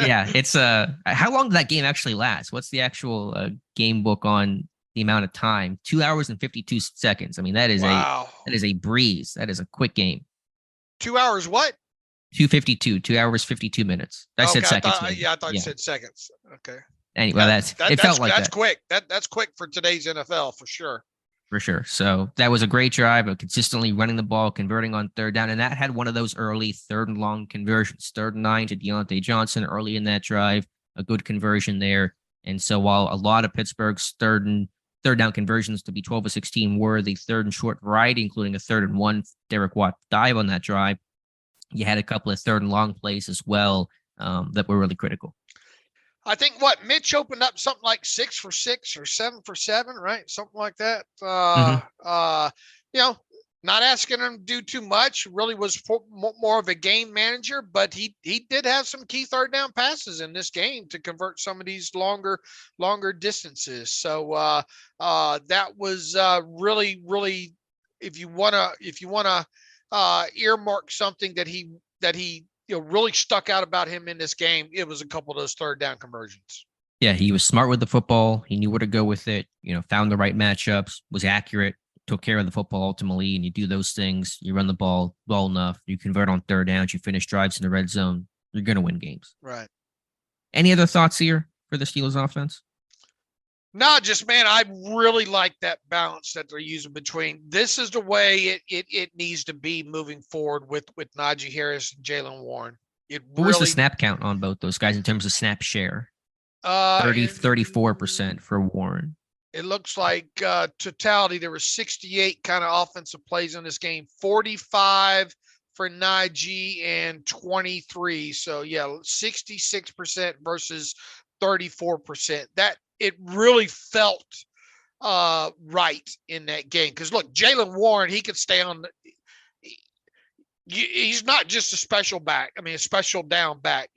Yeah, it's how long did that game actually last? What's the actual game book on the amount of time? 2 hours and 52 seconds. I mean, that is a breeze. That is a quick game. 2 hours what? 2:52, 2 hours 52 minutes. I said seconds. I thought you said seconds. Okay. Anyway, it felt like that's quick. That's quick for today's NFL for sure. For sure. So that was a great drive of consistently running the ball, converting on third down, and that had one of those early 3rd and long conversions, 3rd and 9 to Diontae Johnson early in that drive, a good conversion there. And so while a lot of Pittsburgh's third down conversions to be 12 of 16 were the 3rd and short variety, including a 3rd and 1 Derek Watt dive on that drive, you had a couple of 3rd and long plays as well that were really critical. I think Mitch opened up something like 6 for 6 or 7 for 7, right? Something like that. Not asking him to do too much. Really was more of a game manager, but he did have some key 3rd down passes in this game to convert some of these longer distances. So that was really, really, if you wanna earmark something that he really stuck out about him in this game, it was a couple of those 3rd down conversions. Yeah, he was smart with the football. He knew where to go with it, found the right matchups, was accurate, took care of the football ultimately. And you do those things, you run the ball well enough, you convert on 3rd downs, you finish drives in the red zone, you're going to win games. Right. Any other thoughts here for the Steelers offense? No, just, man, I really like that balance that they're using between. This is the way it needs to be moving forward with Najee Harris and Jaylen Warren. What was the snap count on both those guys in terms of snap share? 34% for Warren. It looks like totality, there were 68 kind of offensive plays in this game, 45 for Najee and 23. So, yeah, 66% versus 34%. That it really felt right in that game. Because, look, Jaylen Warren, he could stay on he's not just a special back. I mean, a special down back,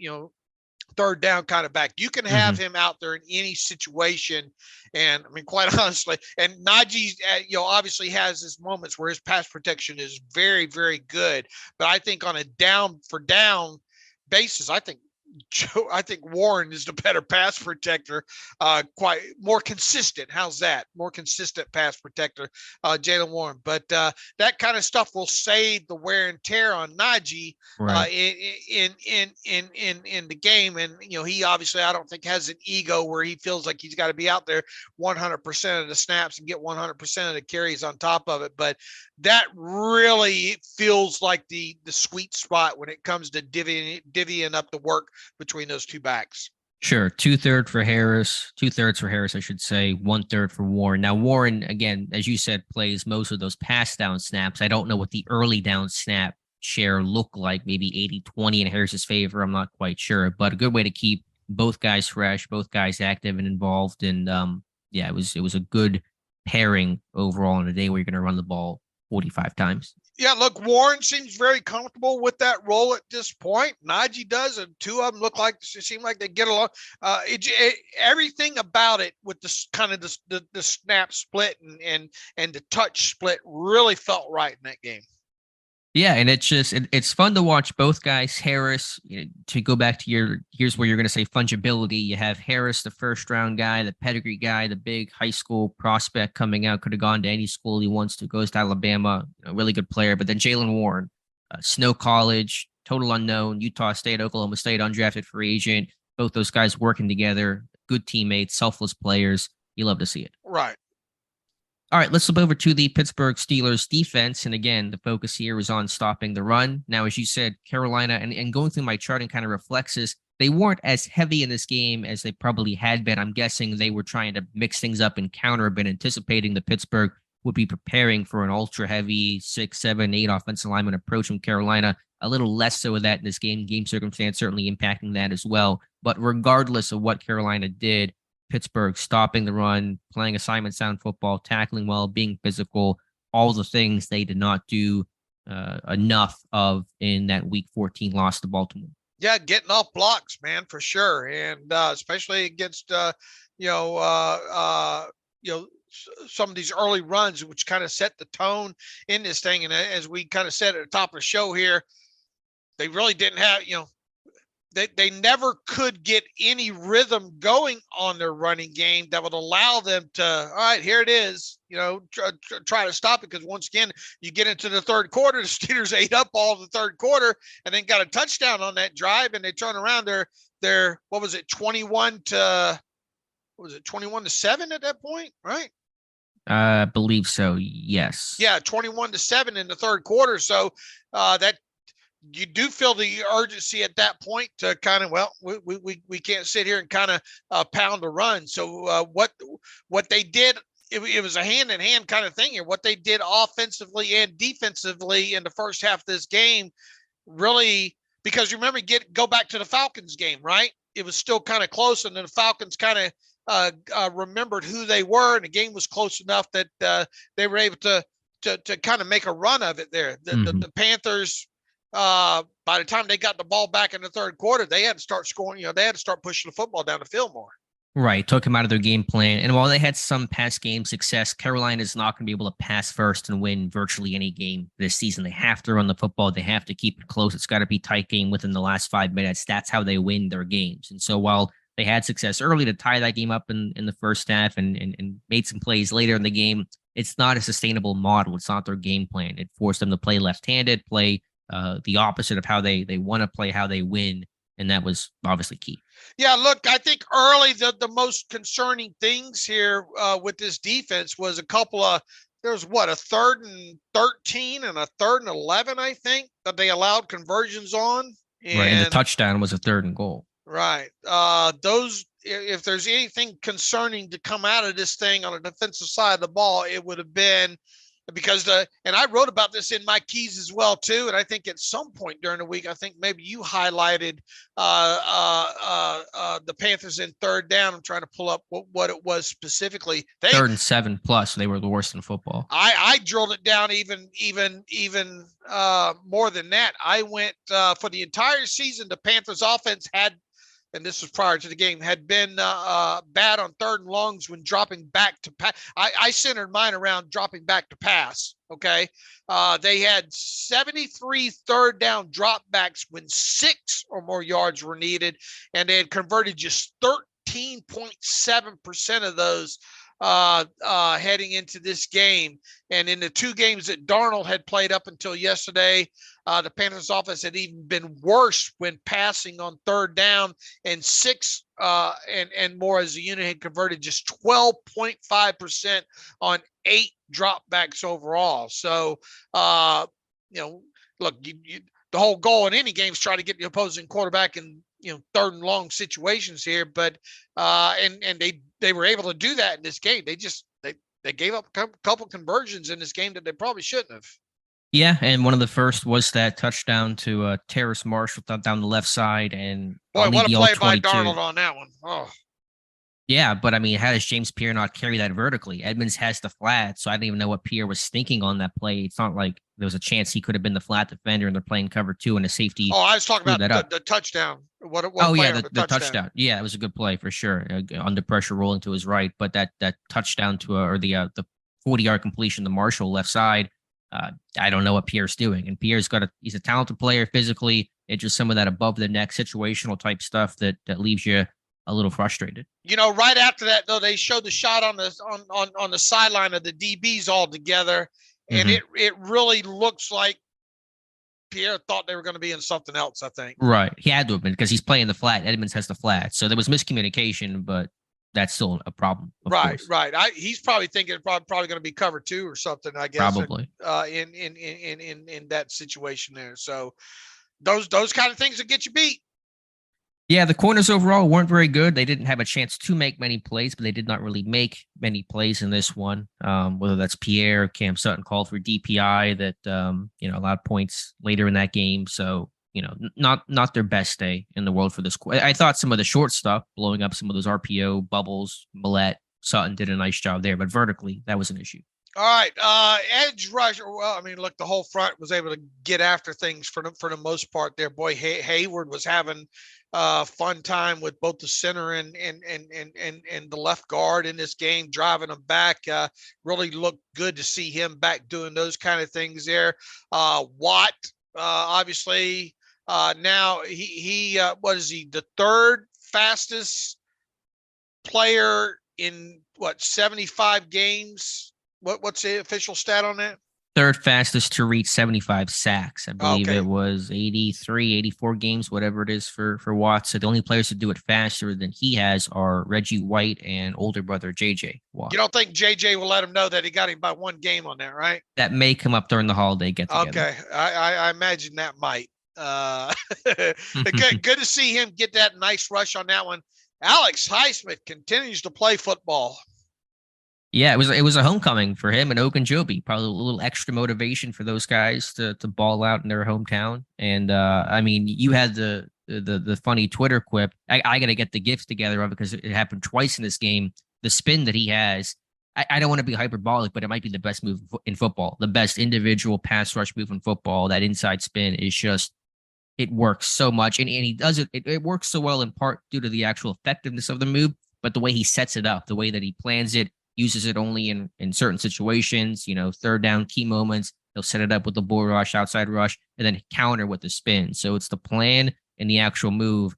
third down kind of back. You can have him out there in any situation. And I mean, quite honestly, and Najee, obviously has his moments where his pass protection is very, very good. But I think on a down for down basis, I think Warren is the better pass protector, quite more consistent. How's that? More consistent pass protector, Jaylen Warren. But that kind of stuff will save the wear and tear on Najee in the game. And he obviously, I don't think, has an ego where he feels like he's got to be out there 100% of the snaps and get 100% of the carries on top of it. But that really feels like the sweet spot when it comes to divvying up the work between those two backs. Sure. 2/3 for Harris, 2/3 for Harris, I should say, 1/3 for Warren. Now, Warren, again, as you said, plays most of those pass down snaps. I don't know what the early down snap share look like, maybe 80-20 in Harris's favor. I'm not quite sure, but a good way to keep both guys fresh, both guys active and involved. And yeah, it was a good pairing overall on a day where you're going to run the ball 45 times. Yeah, look, Warren seems very comfortable with that role at this point. Najee does, and two of them seem like they get along. Everything about it with this kind of the snap split and the touch split really felt right in that game. Yeah, and it's fun to watch both guys. Harris, to go back to here's where you're going to say fungibility. You have Harris, the first round guy, the pedigree guy, the big high school prospect coming out, could have gone to any school he wants to, goes to Alabama, a really good player. But then Jaylen Warren, Snow College, total unknown, Utah State, Oklahoma State, undrafted free agent. Both those guys working together, good teammates, selfless players. You love to see it. Right. All right, let's flip over to the Pittsburgh Steelers defense. And again, the focus here is on stopping the run. Now, as you said, Carolina, and going through my charting kind of reflects this, they weren't as heavy in this game as they probably had been. I'm guessing they were trying to mix things up and counter a bit, anticipating that Pittsburgh would be preparing for an ultra-heavy 6, 7, 8 offensive lineman approach from Carolina. A little less so of that in this game circumstance certainly impacting that as well. But regardless of what Carolina did, Pittsburgh stopping the run, playing assignment sound football, tackling well, being physical, all the things they did not do enough of in that Week 14 loss to Baltimore. Yeah, getting off blocks, man, for sure, and especially against some of these early runs, which kind of set the tone in this thing. And as we kind of said at the top of the show here, they really didn't have, they never could get any rhythm going on their running game that would allow them to, all right, here it is, try to stop it. Because once again, you get into the third quarter, the Steelers ate up all of the third quarter and then got a touchdown on that drive, and they turn around. They're 21-7 at that point, right? I believe so. Yes. Yeah. 21-7 in the third quarter. So that, you do feel the urgency at that point to kind of, we can't sit here and kind of pound a run. So what they did, it was a hand-in-hand kind of thing here. What they did offensively and defensively in the first half of this game, really, because remember, go back to the Falcons game, right? It was still kind of close, and then the Falcons kind of remembered who they were, and the game was close enough that they were able to kind of make a run of it there. The Panthers, by the time they got the ball back in the third quarter, they had to start scoring. They had to start pushing the football down the field more. Right. Took them out of their game plan. And while they had some pass game success, Carolina is not going to be able to pass first and win virtually any game this season. They have to run the football. They have to keep it close. It's got to be tight game within the last 5 minutes. That's how they win their games. And so while they had success early to tie that game up in the first half and made some plays later in the game, it's not a sustainable model. It's not their game plan. It forced them to play left-handed, play the opposite of how they want to play, how they win. And that was obviously key. Yeah, look, I think early the most concerning things here with this defense was a couple of, there's a 3rd and 13 and a 3rd and 11, I think, that they allowed conversions on. And the touchdown was a 3rd and goal. Right. Those, if there's anything concerning to come out of this thing on the defensive side of the ball, it would have been because and I wrote about this in my keys as well too. And I think at some point during the week, I think maybe you highlighted the Panthers in third down. I'm trying to pull up what it was specifically. 3rd and 7+. They were the worst in football. I drilled it down even more than that. I went for the entire season. The Panthers offense had, and this was prior to the game, had been bad on 3rd and longs when dropping back to pass. I centered mine around dropping back to pass, okay? They had 73 third down dropbacks when 6 or more yards were needed, and they had converted just 13.7% of those heading into this game. And in the 2 games that Darnold had played up until yesterday, the Panthers offense had even been worse when passing on 3rd down, and 6 and more as a unit had converted just 12.5% on 8 dropbacks overall. So, look, the whole goal in any game is try to get the opposing quarterback in 3rd and long situations here, but and they were able to do that in this game. They gave up a couple conversions in this game that they probably shouldn't have. Yeah, and one of the first was that touchdown to Terrace Marshall down the left side, and boy, what a play by Darnold on that one. Oh. Yeah, but I mean, how does James Pierre not carry that vertically? Edmonds has the flat, so I didn't even know what Pierre was thinking on that play. It's not like there was a chance he could have been the flat defender, and they're playing cover 2 and a safety. Oh, I was talking about the touchdown. What the touchdown. Yeah, it was a good play for sure. Under pressure, rolling to his right, but that touchdown to the 40-yard completion to Marshall left side. I don't know what Pierre's doing, and Pierre's he's a talented player physically. It's just some of that above the neck situational type stuff that leaves you a little frustrated. Right after that though, they showed the shot on the sideline of the DBs all together, and it really looks like Pierre thought they were going to be in something else. I think. Right, he had to have been because he's playing the flat. Edmonds has the flat, so there was miscommunication, but that's still a problem. Right. He's probably thinking probably going to be cover 2 or something, I guess. Probably. In that situation there. So those kind of things that get you beat. Yeah, the corners overall weren't very good. They didn't have a chance to make many plays, but they did not really make many plays in this one. Whether that's Pierre, Cam Sutton called for DPI that allowed points later in that game. So not their best day in the world for this. I thought some of the short stuff, blowing up some of those RPO bubbles, Millette, Sutton did a nice job there, but vertically, that was an issue. All right, edge rusher. Well, I mean, look, the whole front was able to get after things for the most part there. Boy, Hayward was having fun time with both the center and the left guard in this game, driving them back. Really looked good to see him back doing those kind of things there. Watt, obviously. Now he what is he, the 3rd fastest player in 75 games? What's the official stat on that? 3rd fastest to reach 75 sacks. I believe it was 83, 84 games, whatever it is for Watt. So the only players to do it faster than he has are Reggie White and older brother JJ Watt. You don't think JJ will let him know that he got him by 1 game on that, right? That may come up during the holiday get together. Okay, I imagine that might. Good to see him get that nice rush on that one. Alex Highsmith continues to play football. Yeah, it was a homecoming for him and Ogunjobi. Probably a little extra motivation for those guys to ball out in their hometown. And I mean, you had the funny Twitter quip. I got to get the gifs together of it because it happened twice in this game. The spin that he has, I don't want to be hyperbolic, but it might be the best move in football. The best individual pass rush move in football. That inside spin is just, it works so much. And he does it. It works so well in part due to the actual effectiveness of the move, but the way he sets it up, the way that he plans it, uses it only in certain situations, 3rd down key moments. He'll set it up with the bull rush, outside rush, and then counter with the spin. So it's the plan and the actual move.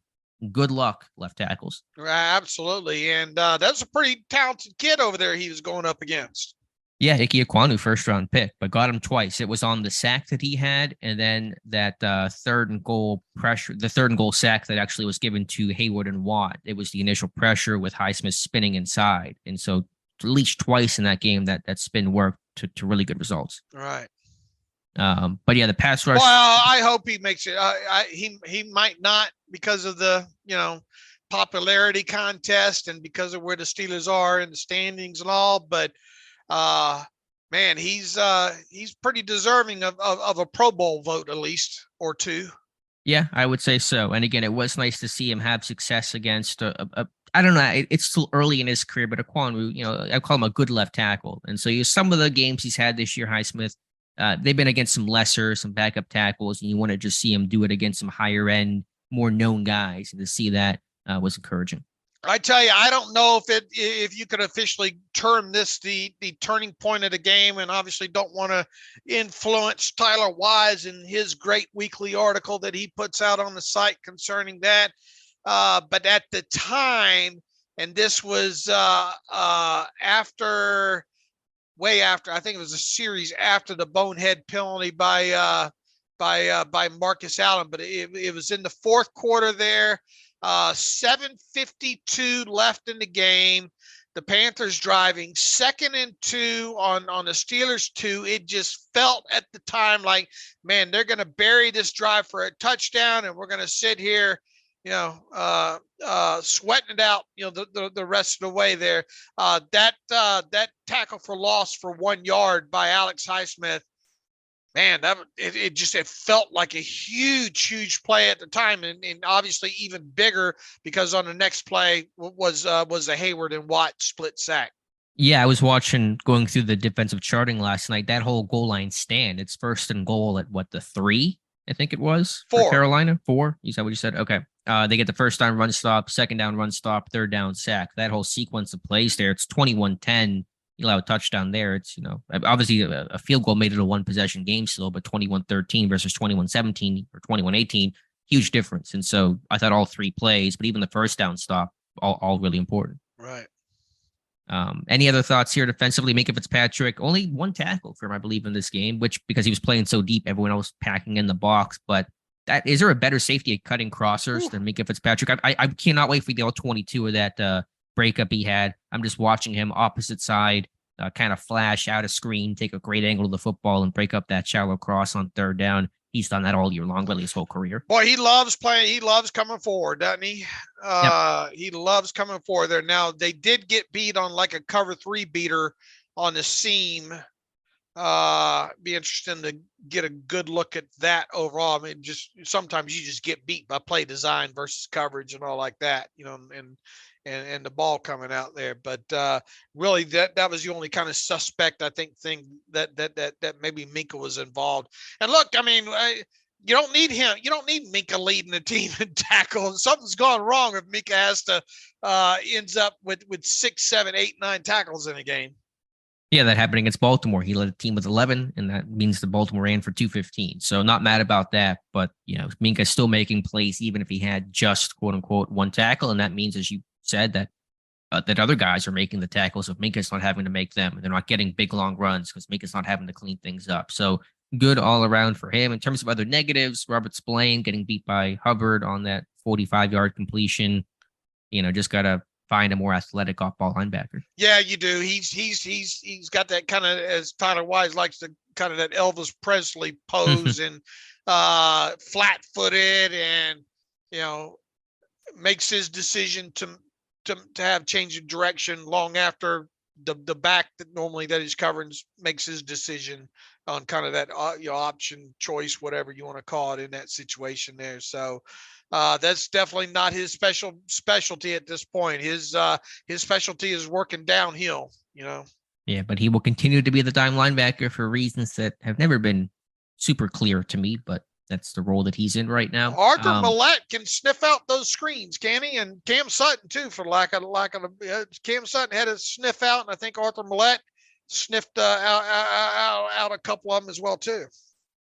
Good luck, left tackles. Absolutely. And that's a pretty talented kid over there he was going up against. Yeah, Ike Ekwonu, 1st-round pick, but got him twice. It was on the sack that he had, and then that 3rd and goal pressure, the 3rd and goal sack that actually was given to Hayward and Watt. It was the initial pressure with Highsmith spinning inside. And so at least twice in that game that spin worked to really good results. All right. But yeah, the pass rush. Well, I hope he makes it. He might not because of the popularity contest and because of where the Steelers are in the standings and all, but man, he's pretty deserving of a Pro Bowl vote, at least, or two. Yeah, I would say so. And again, it was nice to see him have success against I don't know, it's still early in his career, but Aquan, I call him a good left tackle. And so some of the games he's had this year, Highsmith, they've been against some backup tackles, and you want to just see him do it against some higher end, more known guys. And to see that was encouraging. I tell you, I don't know if you could officially term this the turning point of the game, and obviously don't want to influence Tyler Wise in his great weekly article that he puts out on the site concerning that. But at the time, and this was way after, I think it was a series after the bonehead penalty by Marcus Allen, but it was in the fourth quarter there. 7:52 left in the game. The Panthers driving 2nd and 2 on the Steelers 2. It just felt at the time like, man, they're going to bury this drive for a touchdown, and we're going to sit here, sweating it out, the rest of the way there. That tackle for loss for 1 yard by Alex Highsmith, man, it felt like a huge play at the time, and obviously even bigger because on the next play was a Hayward and Watt split sack. Yeah, I was going through the defensive charting last night. That whole goal line stand, it's 1st and goal at the 3, I think it was, 4. For Carolina. 4? Is that what you said? Okay. They get the 1st down run stop, 2nd down run stop, 3rd down sack. That whole sequence of plays there, it's 21-10. You allow a touchdown there. It's, obviously a field goal made it a 1-possession game still, but 21-13 versus 21-17 or 21-18, huge difference. And so I thought all 3 plays, but even the 1st down stop, all really important. Right. Any other thoughts here defensively? Minka Fitzpatrick, only 1 tackle for him, I believe, in this game, which because he was playing so deep, everyone else packing in the box. But is there a better safety at cutting crossers than Minka Fitzpatrick? I cannot wait for the all 22 of that breakup he had. I'm just watching him opposite side, kind of flash out a screen, take a great angle to the football, and break up that shallow cross on 3rd down. He's done that all year long, really his whole career. Boy, he loves playing. He loves coming forward, doesn't he? Yep. He loves coming forward there. Now, they did get beat on like a cover 3 beater on the seam. Be interesting to get a good look at that overall. I mean, just sometimes you just get beat by play design versus coverage and all like that, and the ball coming out there. But really that was the only kind of suspect, I think, thing that maybe Minka was involved. And look, I mean, you don't need him. You don't need Minka leading the team in tackles. Something's gone wrong if Minka has to ends up with 6, 7, 8, 9 tackles in a game. Yeah, that happened against Baltimore. He led the team with 11, and that means the Baltimore ran for 215. So not mad about that, but Minka's still making plays even if he had just quote unquote 1 tackle, and that means, as you said, that other guys are making the tackles if Minka's not having to make them. They're not getting big long runs because Minka's not having to clean things up. So good all around for him. In terms of other negatives, Robert Spillane getting beat by Hubbard on that 45-yard completion. Just gotta find a more athletic off-ball linebacker. Yeah, you do. He's got that kind of, as Tyler Wise likes to, kind of that Elvis Presley pose and flat-footed, and makes his decision to have change of direction long after the back that he's covering makes his decision on kind of that option choice, whatever you want to call it, in that situation there. So that's definitely not his specialty at this point. His specialty is working downhill, Yeah, but he will continue to be the dime linebacker for reasons that have never been super clear to me, but that's the role that he's in right now. Arthur Millette can sniff out those screens, can he? And Cam Sutton too, for lack of Cam Sutton had a sniff out, and I think Arthur Millette sniffed out a couple of them as well too.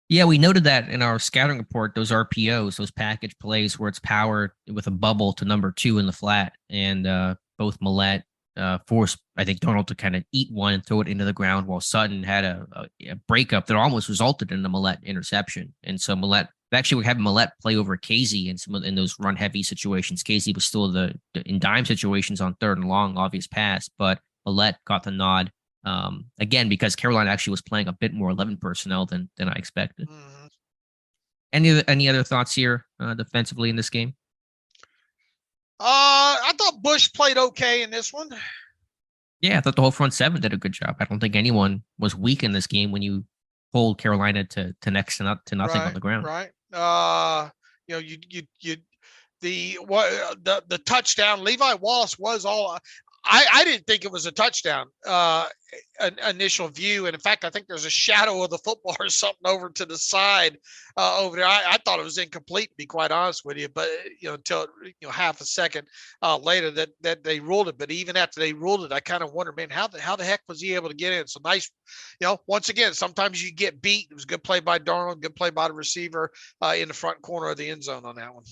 Yeah, we noted that in our scouting report, those RPOs, those package plays where it's powered with a bubble to number 2 in the flat, and both Millette forced, I think, Donald to kind of eat one and throw it into the ground, while Sutton had a breakup that almost resulted in a Millette interception. And so Millette, actually, we had Millette play over Casey in those run heavy situations. Casey was still in dime situations on 3rd and long, obvious pass, but Millette got the nod. Again, because Carolina actually was playing a bit more 11 personnel than I expected. Mm-hmm. Any other thoughts here defensively in this game? I thought Bush played okay in this one. Yeah, I thought the whole front seven did a good job. I don't think anyone was weak in this game when you hold Carolina to next to nothing on the ground. Right. The touchdown. Levi Wallace was all. I didn't think it was a touchdown. Initial view, and in fact, I think there's a shadow of the football or something over to the side over there. I thought it was incomplete, to be quite honest with you. But until half a second later that they ruled it. But even after they ruled it, I kind of wondered, man, how the heck was he able to get in? So nice, once again, sometimes you get beat. It was a good play by Darnold, good play by the receiver in the front corner of the end zone on that one.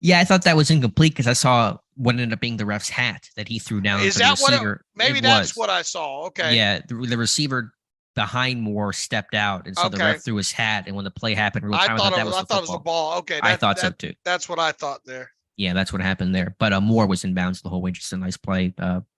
Yeah, I thought that was incomplete because I saw what ended up being the ref's hat that he threw down. Is that what? Maybe that's what I saw. Okay. Yeah, the receiver behind Moore stepped out, and so the ref threw his hat. And when the play happened, real time, I thought it was a ball. Okay, I thought so too. That's what I thought there. Yeah, that's what happened there. But Moore was in bounds the whole way. Just a nice play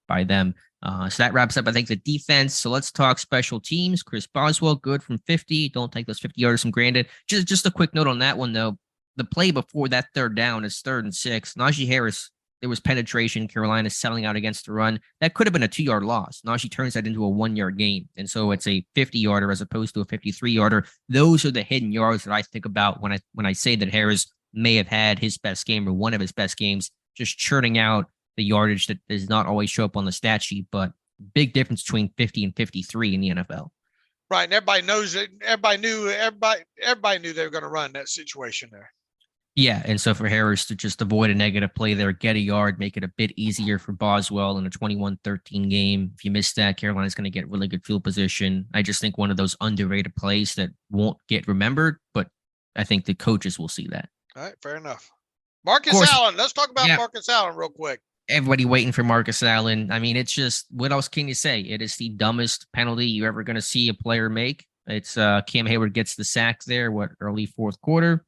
by them. So that wraps up, I think, the defense. So let's talk special teams. Chris Boswell, good from 50. Don't take those 50 yards from granted. Just a quick note on that one, though. The play before that third down is 3rd and 6. Najee Harris, there was penetration. Carolina selling out against the run. That could have been a 2-yard loss. Najee turns that into a 1-yard gain. And so it's a 50-yarder as opposed to a 53-yarder. Those are the hidden yards that I think about when I say that Harris may have had his best game or one of his best games, just churning out the yardage that does not always show up on the stat sheet, but big difference between 50 and 53 in the NFL. Right. And everybody knows it. Everybody knew they were going to run that situation there. Yeah, and so for Harris to just avoid a negative play there, get a yard, make it a bit easier for Boswell in a 21-13 game. If you miss that, Carolina's going to get really good field position. I just think one of those underrated plays that won't get remembered, but I think the coaches will see that. All right, fair enough. Marcus Allen. Let's talk about Marcus Allen real quick. Everybody waiting for Marcus Allen. I mean, it's just, what else can you say? It is the dumbest penalty you're ever going to see a player make. It's Cam Hayward gets the sack there, early fourth quarter.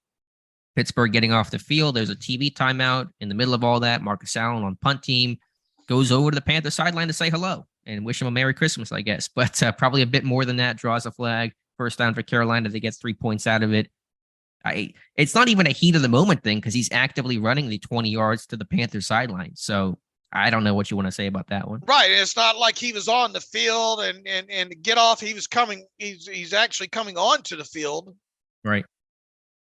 Pittsburgh getting off the field. There's a TV timeout in the middle of all that. Marcus Allen on punt team goes over to the Panther sideline to say hello and wish him a Merry Christmas, I guess. But probably a bit more than that. Draws a flag. First down for Carolina. They get 3 points out of it. It's not even a heat of the moment thing because he's actively running the 20 yards to the Panther sideline. So I don't know what you want to say about that one. Right. It's not like he was on the field and to get off. He was coming. He's actually coming onto the field. Right.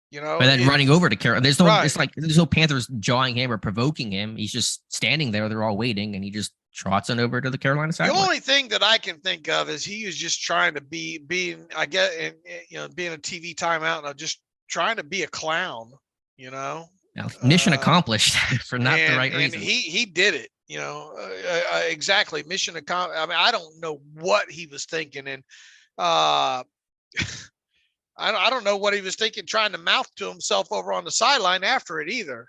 But then running over to Carolina, there's no Panthers jawing him or provoking him. He's just standing there. They're all waiting, and he just trots on over to the Carolina side. The only thing that I can think of is he was just trying to being a TV timeout and just trying to be a clown. Mission accomplished for not the right reason. He did it. Exactly. Mission accomplished. I mean, I don't know what he was thinking, and I don't know what he was thinking, trying to mouth to himself over on the sideline after it either.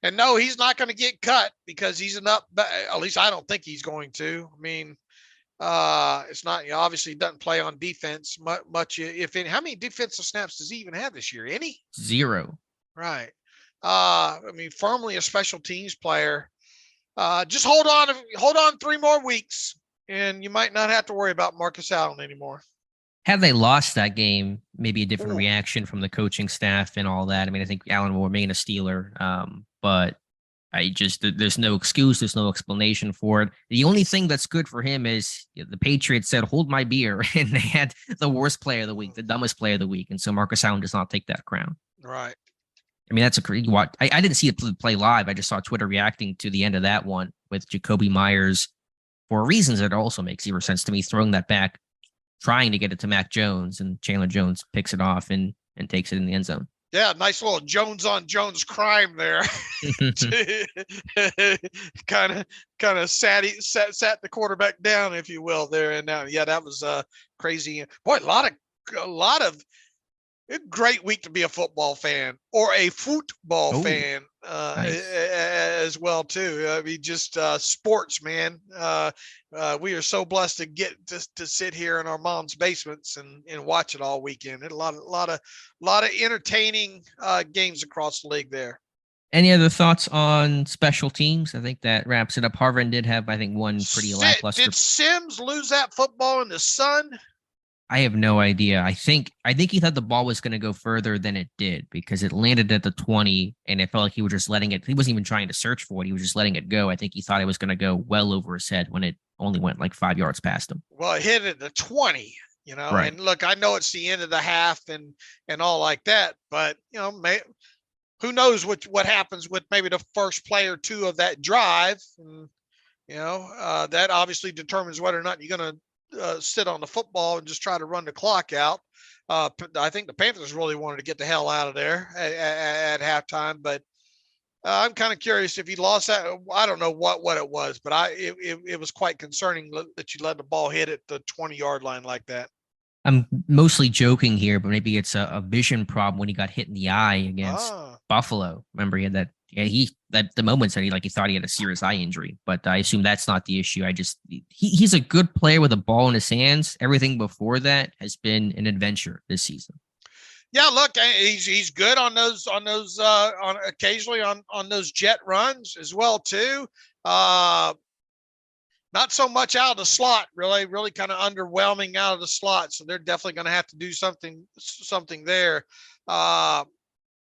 And no, he's not going to get cut because he's at least I don't think he's going to. I mean, it's not, obviously he doesn't play on defense much. If any, how many defensive snaps does he even have this year? Any? 0. Right. I mean, firmly a special teams player. Just hold on 3 more weeks and you might not have to worry about Marcus Allen anymore. Had they lost that game, maybe a different reaction from the coaching staff and all that. I mean, I think Allen will remain a Steeler, but there's no excuse. There's no explanation for it. The only thing that's good for him is the Patriots said, hold my beer, and they had the worst player of the week, the dumbest player of the week. And so Marcus Allen does not take that crown. Right. I mean, that's a crazy watch. I didn't see it play live. I just saw Twitter reacting to the end of that one with Jacoby Myers for reasons that also make 0 sense to me, throwing that back, trying to get it to Mac Jones, and Chandler Jones picks it off and takes it in the end zone. Yeah, nice little Jones on Jones crime there. kind of sat the quarterback down, if you will, there. And now, that was crazy. Boy, a lot of great week to be a football fan or a football fan nice. As well too. I mean, just sports, man. We are so blessed to get to sit here in our mom's basements and watch it all weekend. A lot of entertaining games across the league there. Any other thoughts on special teams? I think that wraps it up. Harvard did have, I think, one pretty lackluster. Did Sims lose that football in the sun? I have no idea. I think he thought the ball was going to go further than it did because it landed at the 20 and it felt like he was just letting it. He wasn't even trying to search for it. He was just letting it go. I think he thought it was going to go well over his head when it only went like 5 yards past him. Well, it hit at the 20, Right. and look, I know it's the end of the half and all like that, but who knows what happens with maybe the first play or two of that drive. And, that obviously determines whether or not you're going to sit on the football and just try to run the clock out. I think the Panthers really wanted to get the hell out of there at halftime, but I'm kind of curious if he lost that. I don't know what it was, but it was quite concerning that you let the ball hit at the 20-yard line like that. I'm mostly joking here, but maybe it's a vision problem when he got hit in the eye against Buffalo. Remember, he had that. Yeah, at the moment said he thought he had a serious eye injury, but I assume that's not the issue. He's a good player with a ball in his hands. Everything before that has been an adventure this season. Yeah, look, he's good on those on occasionally on those jet runs as well too. Not so much out of the slot, really kind of underwhelming out of the slot. So they're definitely going to have to do something there.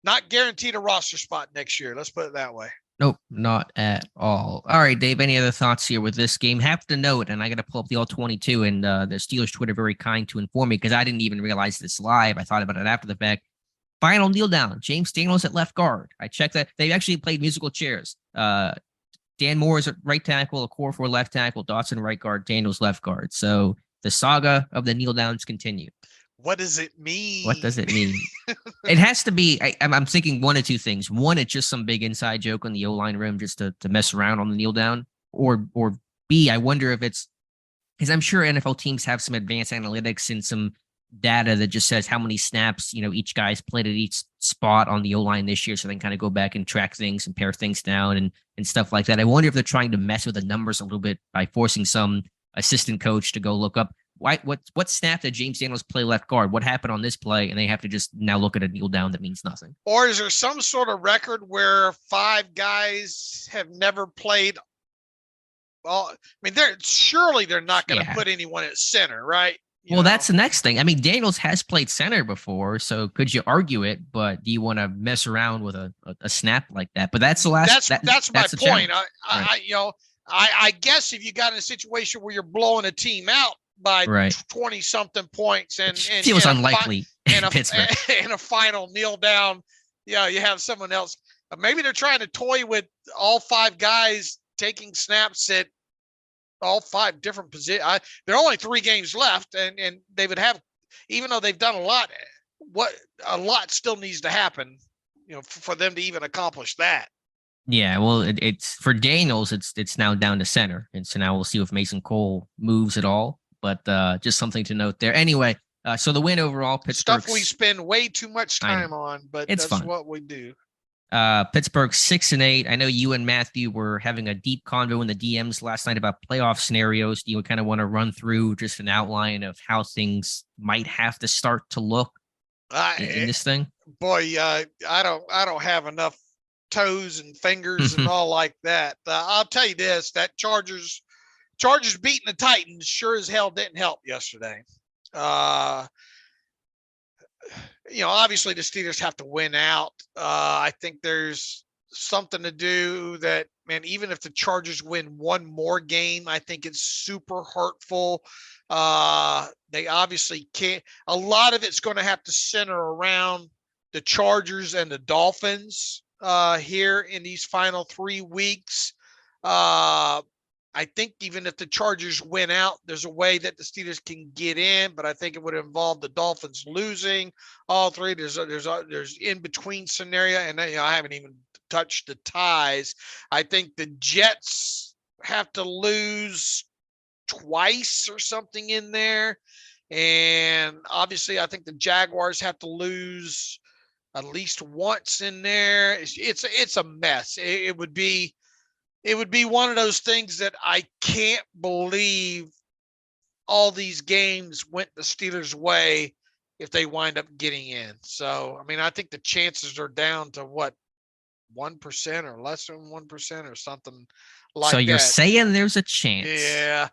Not guaranteed a roster spot next year. Let's put it that way. Nope, not at all. All right, Dave, any other thoughts here with this game? Have to note, and I got to pull up the All-22, and the Steelers Twitter very kind to inform me because I didn't even realize this live. I thought about it after the fact. Final kneel down. James Daniels at left guard. I checked that. They actually played musical chairs. Dan Moore is at right tackle, Okorafor left tackle, Dotson right guard, Daniels left guard. So the saga of the kneel downs continue. What does it mean? What does it mean? It has to be. I'm thinking one of two things. One, it's just some big inside joke on the O-line room just to mess around on the kneel down. Or B, I wonder if it's because I'm sure NFL teams have some advanced analytics and some data that just says how many snaps each guy's played at each spot on the O-line this year, so they can kind of go back and track things and pare things down and stuff like that. I wonder if they're trying to mess with the numbers a little bit by forcing some assistant coach to go look up what snap did James Daniels play left guard? What happened on this play? And they have to just now look at a kneel down that means nothing. Or is there some sort of record where 5 guys have never played? Well, I mean, they're not going to put anyone at center, right? That's the next thing. I mean, Daniels has played center before, so could you argue it? But do you want to mess around with a snap like that? But that's the last. That's my point. I guess if you got in a situation where you're blowing a team out by 20-something points and feels unlikely in Pittsburgh in a final kneel down, you have someone else. Maybe they're trying to toy with all 5 guys taking snaps at all 5 different positions. There are only 3 games left, and they would have, even though they've done a lot still needs to happen, for them to even accomplish that. Yeah, well, it's for Daniels, it's now down to center, and so now we'll see if Mason Cole moves at all. But just something to note there. Anyway, so the win overall, Pittsburgh. Stuff we spend way too much time on, but that's fun. What we do. Pittsburgh 6-8. I know you and Matthew were having a deep convo in the DMs last night about playoff scenarios. Do you kind of want to run through just an outline of how things might have to start to look in this thing? Boy, I don't have enough toes and fingers and all like that. I'll tell you this: that Chargers beating the Titans sure as hell didn't help yesterday. Obviously the Steelers have to win out. I think there's something to do that, man, even if the Chargers win one more game, I think it's super hurtful. They obviously can't. A lot of it's going to have to center around the Chargers and the Dolphins here in these final 3 weeks. I think even if the Chargers win out, there's a way that the Steelers can get in, but I think it would involve the Dolphins losing all 3. There's in between scenario, and I haven't even touched the ties. I think the Jets have to lose twice or something in there, and obviously I think the Jaguars have to lose at least once in there. It's a mess. It would be one of those things that I can't believe all these games went the Steelers' way if they wind up getting in. So, I mean, I think the chances are down to 1% or less than 1% or something like that. So you're saying there's a chance? Yeah.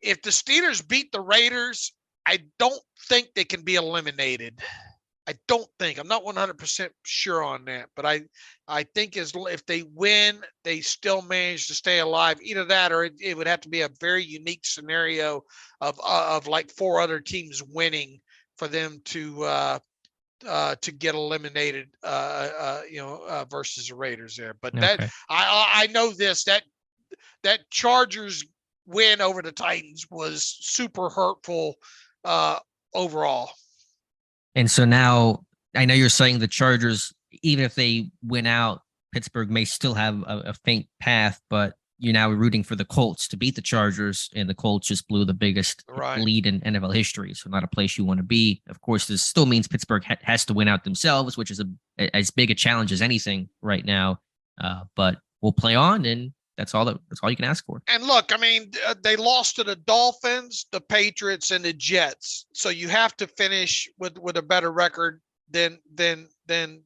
if the Steelers beat the Raiders, I don't think they can be eliminated. I don't think. I'm not 100% sure on that, but I think if they win, they still manage to stay alive. Either that, or it would have to be a very unique scenario of like 4 other teams winning for them to get eliminated, versus the Raiders there. But that I know this that Chargers win over the Titans was super hurtful overall. And so now I know you're saying the Chargers, even if they win out, Pittsburgh may still have a faint path, but you're now rooting for the Colts to beat the Chargers, and the Colts just blew the biggest lead in NFL history. So not a place you want to be. Of course, this still means Pittsburgh has to win out themselves, which is as big a challenge as anything right now. But we'll play on, and that's all you can ask for. And look, I mean, they lost to the Dolphins, the Patriots, and the Jets. So you have to finish with a better record than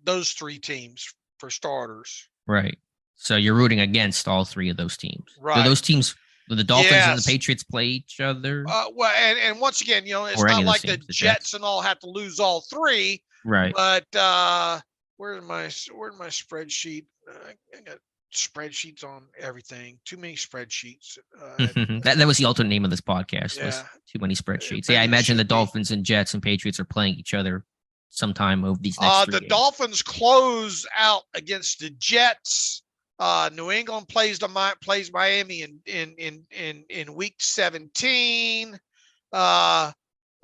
those 3 teams for starters. Right. So you're rooting against all 3 of those teams. Right. Do those teams, the Dolphins and the Patriots, play each other? Well, and once again, it's not like the Jets and all have to lose all 3. Right. But where's my spreadsheet? I got spreadsheets on everything. Too many spreadsheets. That was the alternate name of this podcast. Yeah. Was too many spreadsheets. Yeah, I imagine the Dolphins and Jets and Patriots are playing each other sometime over these next 3 the games. Dolphins close out against the Jets. New England plays Miami in week 17. Let's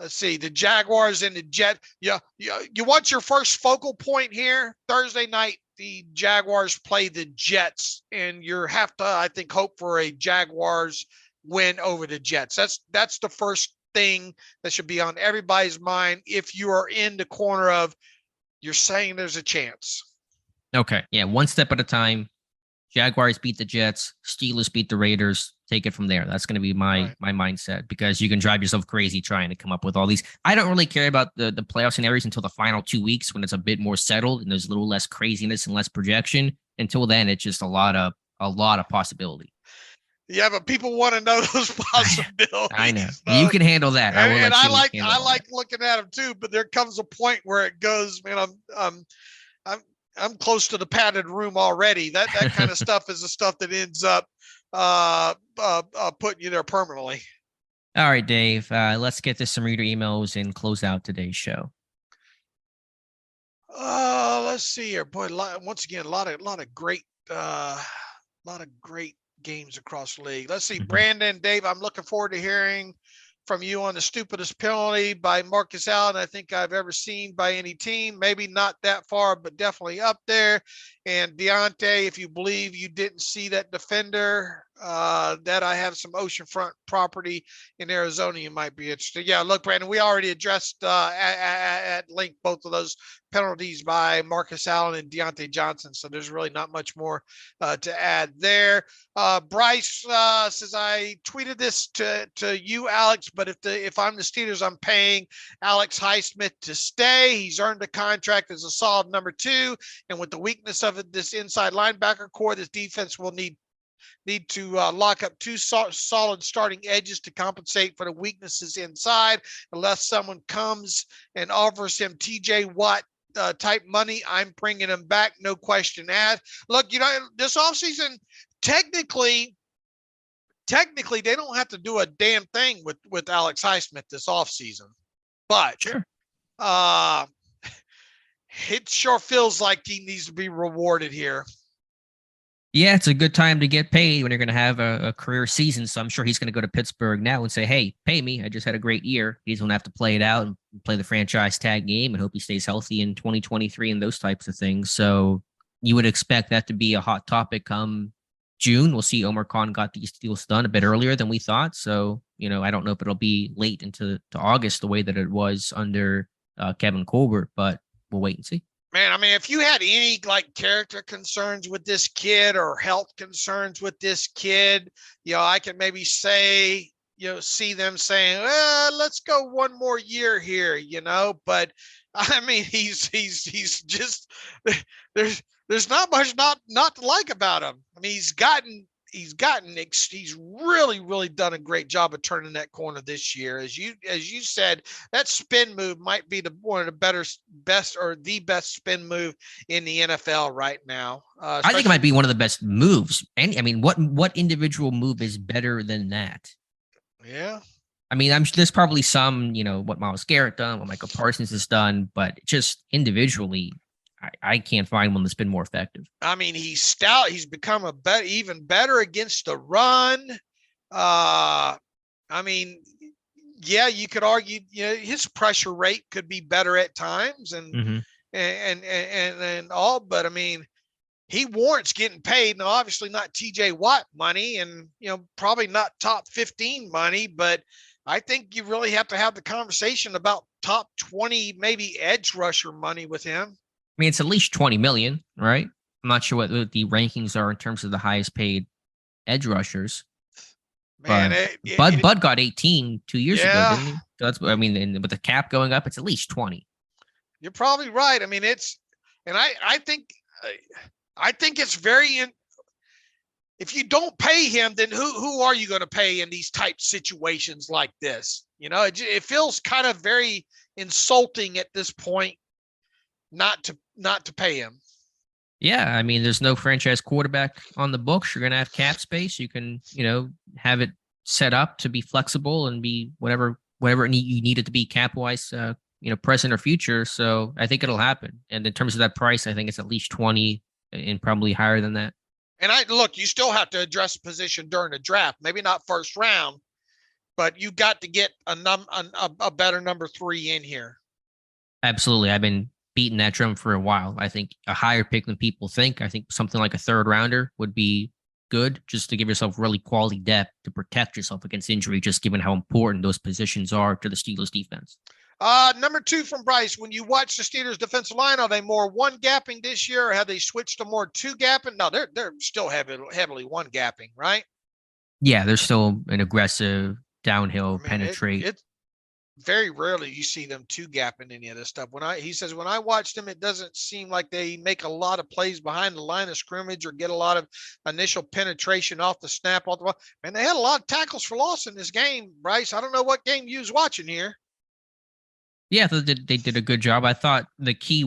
see, the Jaguars and the Jets. Yeah, you want your first focal point here? Thursday night, the Jaguars play the Jets, and you have to, I think, hope for a Jaguars win over the Jets. That's the first thing that should be on everybody's mind if you are in the corner of you're saying there's a chance. Okay, yeah, one step at a time. Jaguars beat the Jets, Steelers beat the Raiders. Take it from there. That's going to be my mindset, because you can drive yourself crazy trying to come up with all these. I don't really care about the playoff scenarios until the final 2 weeks when it's a bit more settled and there's a little less craziness and less projection. Until then, it's just a lot of possibility. Yeah, but people want to know those possibilities. I know. You can handle that. I like looking at them too, but there comes a point where it goes, man, I'm close to the padded room already. That kind of stuff is the stuff that ends up putting you there permanently. All right, Dave. Let's get to some reader emails and close out today's show. Let's see here, boy. Once again, a lot of great games across the league. Let's see, Brandon, Dave. I'm looking forward to hearing from you on the stupidest penalty by Marcus Allen I think I've ever seen by any team. Maybe not that far, but definitely up there. And Diontae, if you believe you didn't see that defender, that I have some oceanfront property in Arizona, you might be interested. Yeah, look, Brandon, we already addressed at length both of those penalties by Marcus Allen and Diontae Johnson, so there's really not much more to add there. Bryce says, I tweeted this to you, Alex, but if I'm the Steelers, I'm paying Alex Highsmith to stay. He's earned a contract as a solid number 2, and with the weakness of this inside linebacker core, this defense will need to lock up 2 solid starting edges to compensate for the weaknesses inside. Unless someone comes and offers him TJ Watt type money, I'm bringing him back, no question asked. Look, this offseason, technically, they don't have to do a damn thing with Alex Highsmith this offseason. But sure. It sure feels like he needs to be rewarded here. Yeah, it's a good time to get paid when you're going to have a career season. So I'm sure he's going to go to Pittsburgh now and say, hey, pay me. I just had a great year. He's going to have to play it out and play the franchise tag game and hope he stays healthy in 2023 and those types of things. So you would expect that to be a hot topic come June. We'll see. Omar Khan got these deals done a bit earlier than we thought. So, I don't know if it'll be late into August the way that it was under Kevin Colbert, but we'll wait and see. Man, I mean, if you had any character concerns with this kid or health concerns with this kid, I can maybe say, see them saying, well, let's go one more year here, but I mean, he's just, there's not much not to like about him. I mean, he's gotten he's really done a great job of turning that corner this year. As you said, that spin move might be one of the best spin move in the NFL right now. I think it might be one of the best moves. And I mean, what individual move is better than that? Yeah. I mean, there's probably some, what Myles Garrett done, what Michael Parsons has done, but just individually, I can't find one that's been more effective. I mean, he's stout. He's become even better against the run. I mean, yeah, you could argue, his pressure rate could be better at times, and all. But I mean, he warrants getting paid. Now, obviously, not T.J. Watt money, and probably not top 15 money. But I think you really have to have the conversation about top 20, maybe edge rusher money with him. I mean, it's at least 20 million, right? I'm not sure what the rankings are in terms of the highest paid edge rushers. Man, Bud got 18 2 years ago, didn't he? So that's, I mean, with the cap going up, it's at least 20. You're probably right. I mean, I think it's if you don't pay him, then who are you going to pay in these type situations like this? It feels kind of very insulting at this point not to pay him. Yeah, I mean, there's no franchise quarterback on the books. You're going to have cap space. You can, have it set up to be flexible and be whatever you need it to be cap-wise, present or future. So I think it'll happen. And in terms of that price, I think it's at least 20 and probably higher than that. And you still have to address a position during the draft. Maybe not first round, but you got to get a better number 3 in here. Absolutely. I've been beating that drum for a while. I think a higher pick than people think. I think something like a third rounder would be good, just to give yourself really quality depth to protect yourself against injury, just given how important those positions are to the Steelers defense. Number 2 from Bryce, when you watch the Steelers defensive line, are they more one gapping this year, or have they switched to more two gapping? No, they're still heavily one gapping, right? Yeah, they're still an aggressive downhill penetrate. It's very rarely you see them two gapping any of this stuff. He says, when I watch them, it doesn't seem like they make a lot of plays behind the line of scrimmage or get a lot of initial penetration off the snap. And they had a lot of tackles for loss in this game, Bryce. I don't know what game you was watching here. Yeah, they did a good job. I thought the key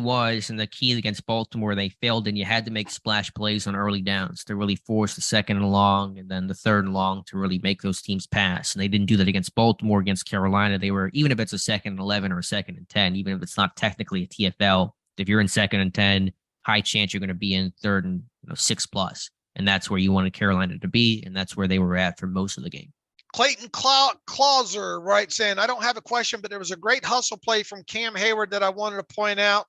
against Baltimore, they failed, and you had to make splash plays on early downs to really force the second and long and then the third and long to really make those teams pass. And they didn't do that against Baltimore. Against Carolina, they were, even if it's a 2nd and 11 or a 2nd and 10, even if it's not technically a TFL, if you're in 2nd and 10, high chance you're going to be in 3rd and 6+. And that's where you wanted Carolina to be, and that's where they were at for most of the game. Clayton Clauser writes in, I don't have a question, but there was a great hustle play from Cam Hayward that I wanted to point out.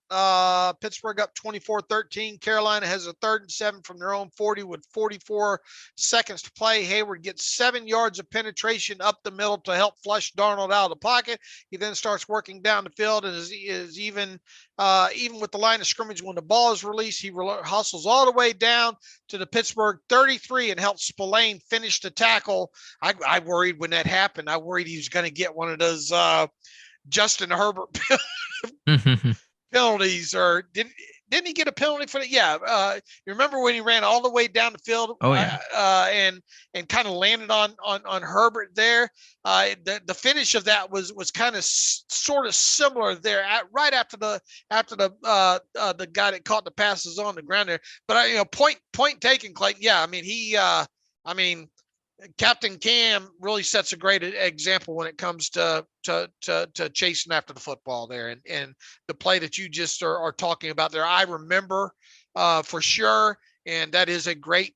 Pittsburgh up 24-13. Carolina has a 3rd and 7 from their own 40 with 44 seconds to play. Hayward gets 7 yards of penetration up the middle to help flush Darnold out of the pocket. He then starts working down the field and is even with the line of scrimmage when the ball is released. He hustles all the way down to the Pittsburgh 33 and helps Spillane finish the tackle. I worried when that happened. I worried he was going to get one of those Justin Herbert penalties, or didn't he get a penalty for that? Yeah. You remember when he ran all the way down the field? Oh, yeah. And kind of landed on Herbert there. The finish of that was kind of sort of similar there right after the guy that caught the passes on the ground there. But point taken, Clayton. Yeah. Captain Cam really sets a great example when it comes to chasing after the football there, and the play that you just are talking about there. I remember for sure, and that is a great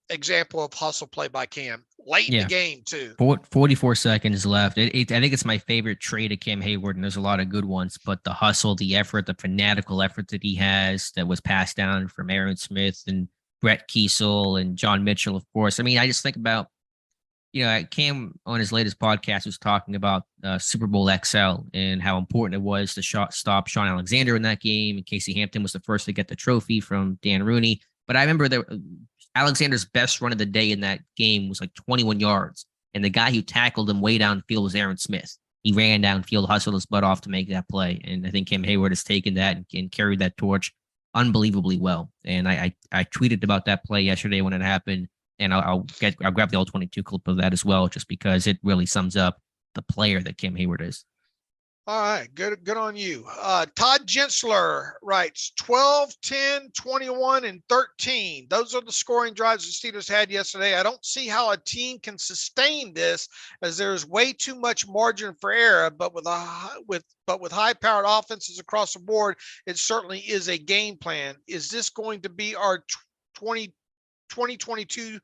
example of hustle play by Cam late in the game too. 44 seconds left. I think it's my favorite trait of Cam Hayward, and there's a lot of good ones, but the hustle, the effort, the fanatical effort that he has that was passed down from Aaron Smith and Brett Kiesel and John Mitchell, of course. I mean, I just think about, Cam on his latest podcast was talking about Super Bowl XL and how important it was to stop Sean Alexander in that game. And Casey Hampton was the first to get the trophy from Dan Rooney. But I remember that Alexander's best run of the day in that game was like 21 yards. And the guy who tackled him way downfield was Aaron Smith. He ran downfield, hustled his butt off to make that play. And I think Cam Hayward has taken that and carried that torch unbelievably well. And I tweeted about that play yesterday when it happened, and I'll grab the all 22 clip of that as well, just because it really sums up the player that Cam Hayward is. All right, good on you. Todd Gensler writes 12, 10, 21, and 13. Those are the scoring drives the Steelers had yesterday. I don't see how a team can sustain this, as there is way too much margin for error. But with high-powered offenses across the board, it certainly is a game plan. Is this going to be our 2022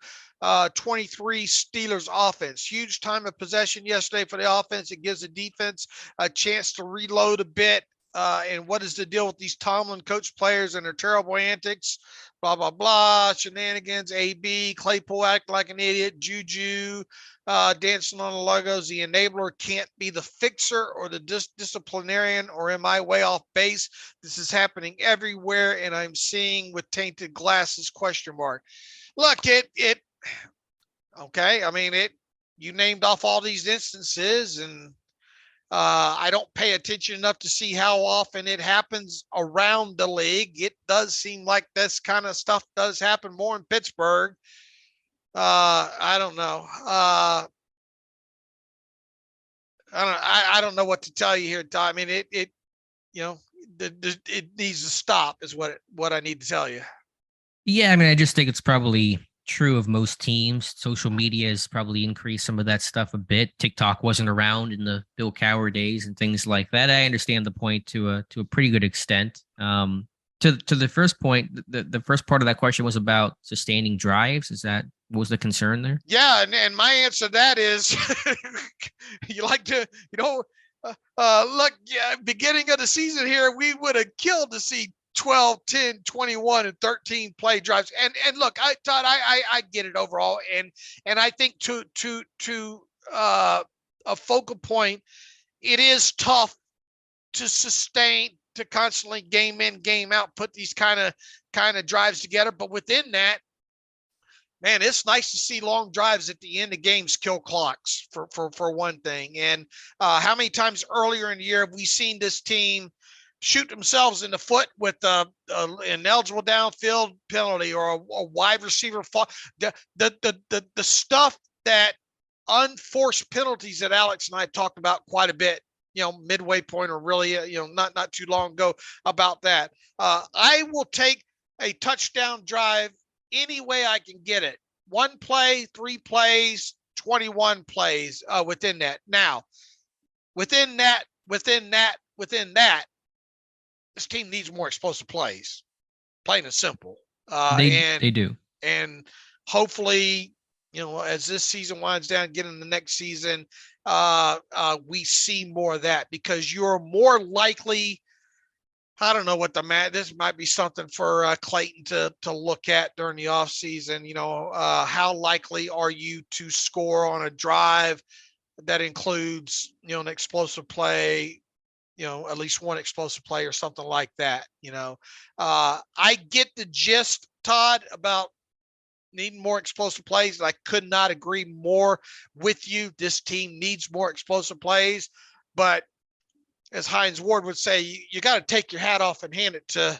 23 Steelers offense? Huge time of possession yesterday for the offense. It gives the defense a chance to reload a bit. And what is the deal with these Tomlin coach players and their terrible antics? Blah, blah, blah. Shenanigans, AB, Claypool acting like an idiot, Juju dancing on the logos. The enabler can't be the fixer or the disciplinarian, or am I way off base? This is happening everywhere, and I'm seeing with tainted glasses, question mark. Look, okay. I mean, you named off all these instances, and I don't pay attention enough to see how often it happens around the league. It does seem like this kind of stuff does happen more in Pittsburgh. I don't know. I don't know what to tell you here, Todd. I mean, it needs to stop is what I need to tell you. Yeah, I mean, I just think it's probably true of most teams. Social media has probably increased some of that stuff a bit. TikTok wasn't around in the Bill Cowher days and things like that. I understand the point to a pretty good extent. To the first point, the first part of that question was about sustaining drives. What was the concern there? Yeah, and my answer to that is you like to, look, yeah, beginning of the season here, we would have killed to see 12, 10, 21, and 13 play drives. And look, Todd, I get it overall. And I think to a focal point, it is tough to sustain, to constantly game in, game out, put these kind of drives together. But within that, man, it's nice to see long drives at the end of games kill clocks for one thing. And how many times earlier in the year have we seen this team shoot themselves in the foot with an ineligible downfield penalty or a wide receiver fall? The stuff that unforced penalties that Alex and I talked about quite a bit, midway point, or really, not too long ago about that. I will take a touchdown drive any way I can get it. 1 play, 3 plays, 21 plays within that. Now, within that, this team needs more explosive plays, plain and simple. They do. And hopefully, as this season winds down, get in the next season, we see more of that, because you're more likely, I don't know what this might be something for Clayton to look at during the offseason. How likely are you to score on a drive that includes, an explosive play, at least one explosive play or something like that. I get the gist, Todd, about needing more explosive plays. I could not agree more with you. This team needs more explosive plays, but as Hines Ward would say, you got to take your hat off and hand it to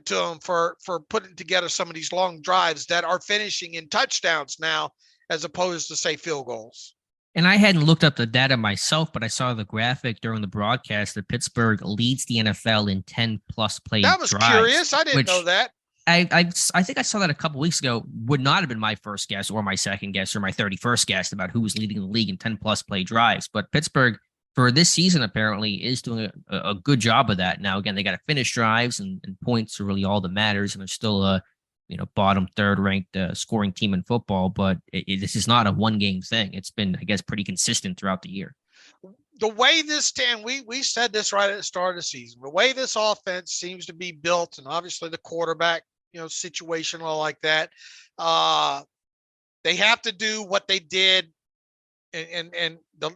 them for putting together some of these long drives that are finishing in touchdowns now, as opposed to, say, field goals. And I hadn't looked up the data myself, but I saw the graphic during the broadcast that Pittsburgh leads the NFL in 10-plus play drives. That was curious. I didn't know that. I think I saw that a couple weeks ago. Would not have been my first guess or my second guess or my 31st guess about who was leading the league in 10-plus play drives. But Pittsburgh, for this season, apparently is doing a good job of that. Now, again, they got to finish drives, and points are really all that matters. And they're still a bottom third ranked scoring team in football. But this is not a one game thing. It's been, I guess, pretty consistent throughout the year. The way we said this right at the start of the season, the way this offense seems to be built, and obviously the quarterback, situation, all like that, they have to do what they did. And the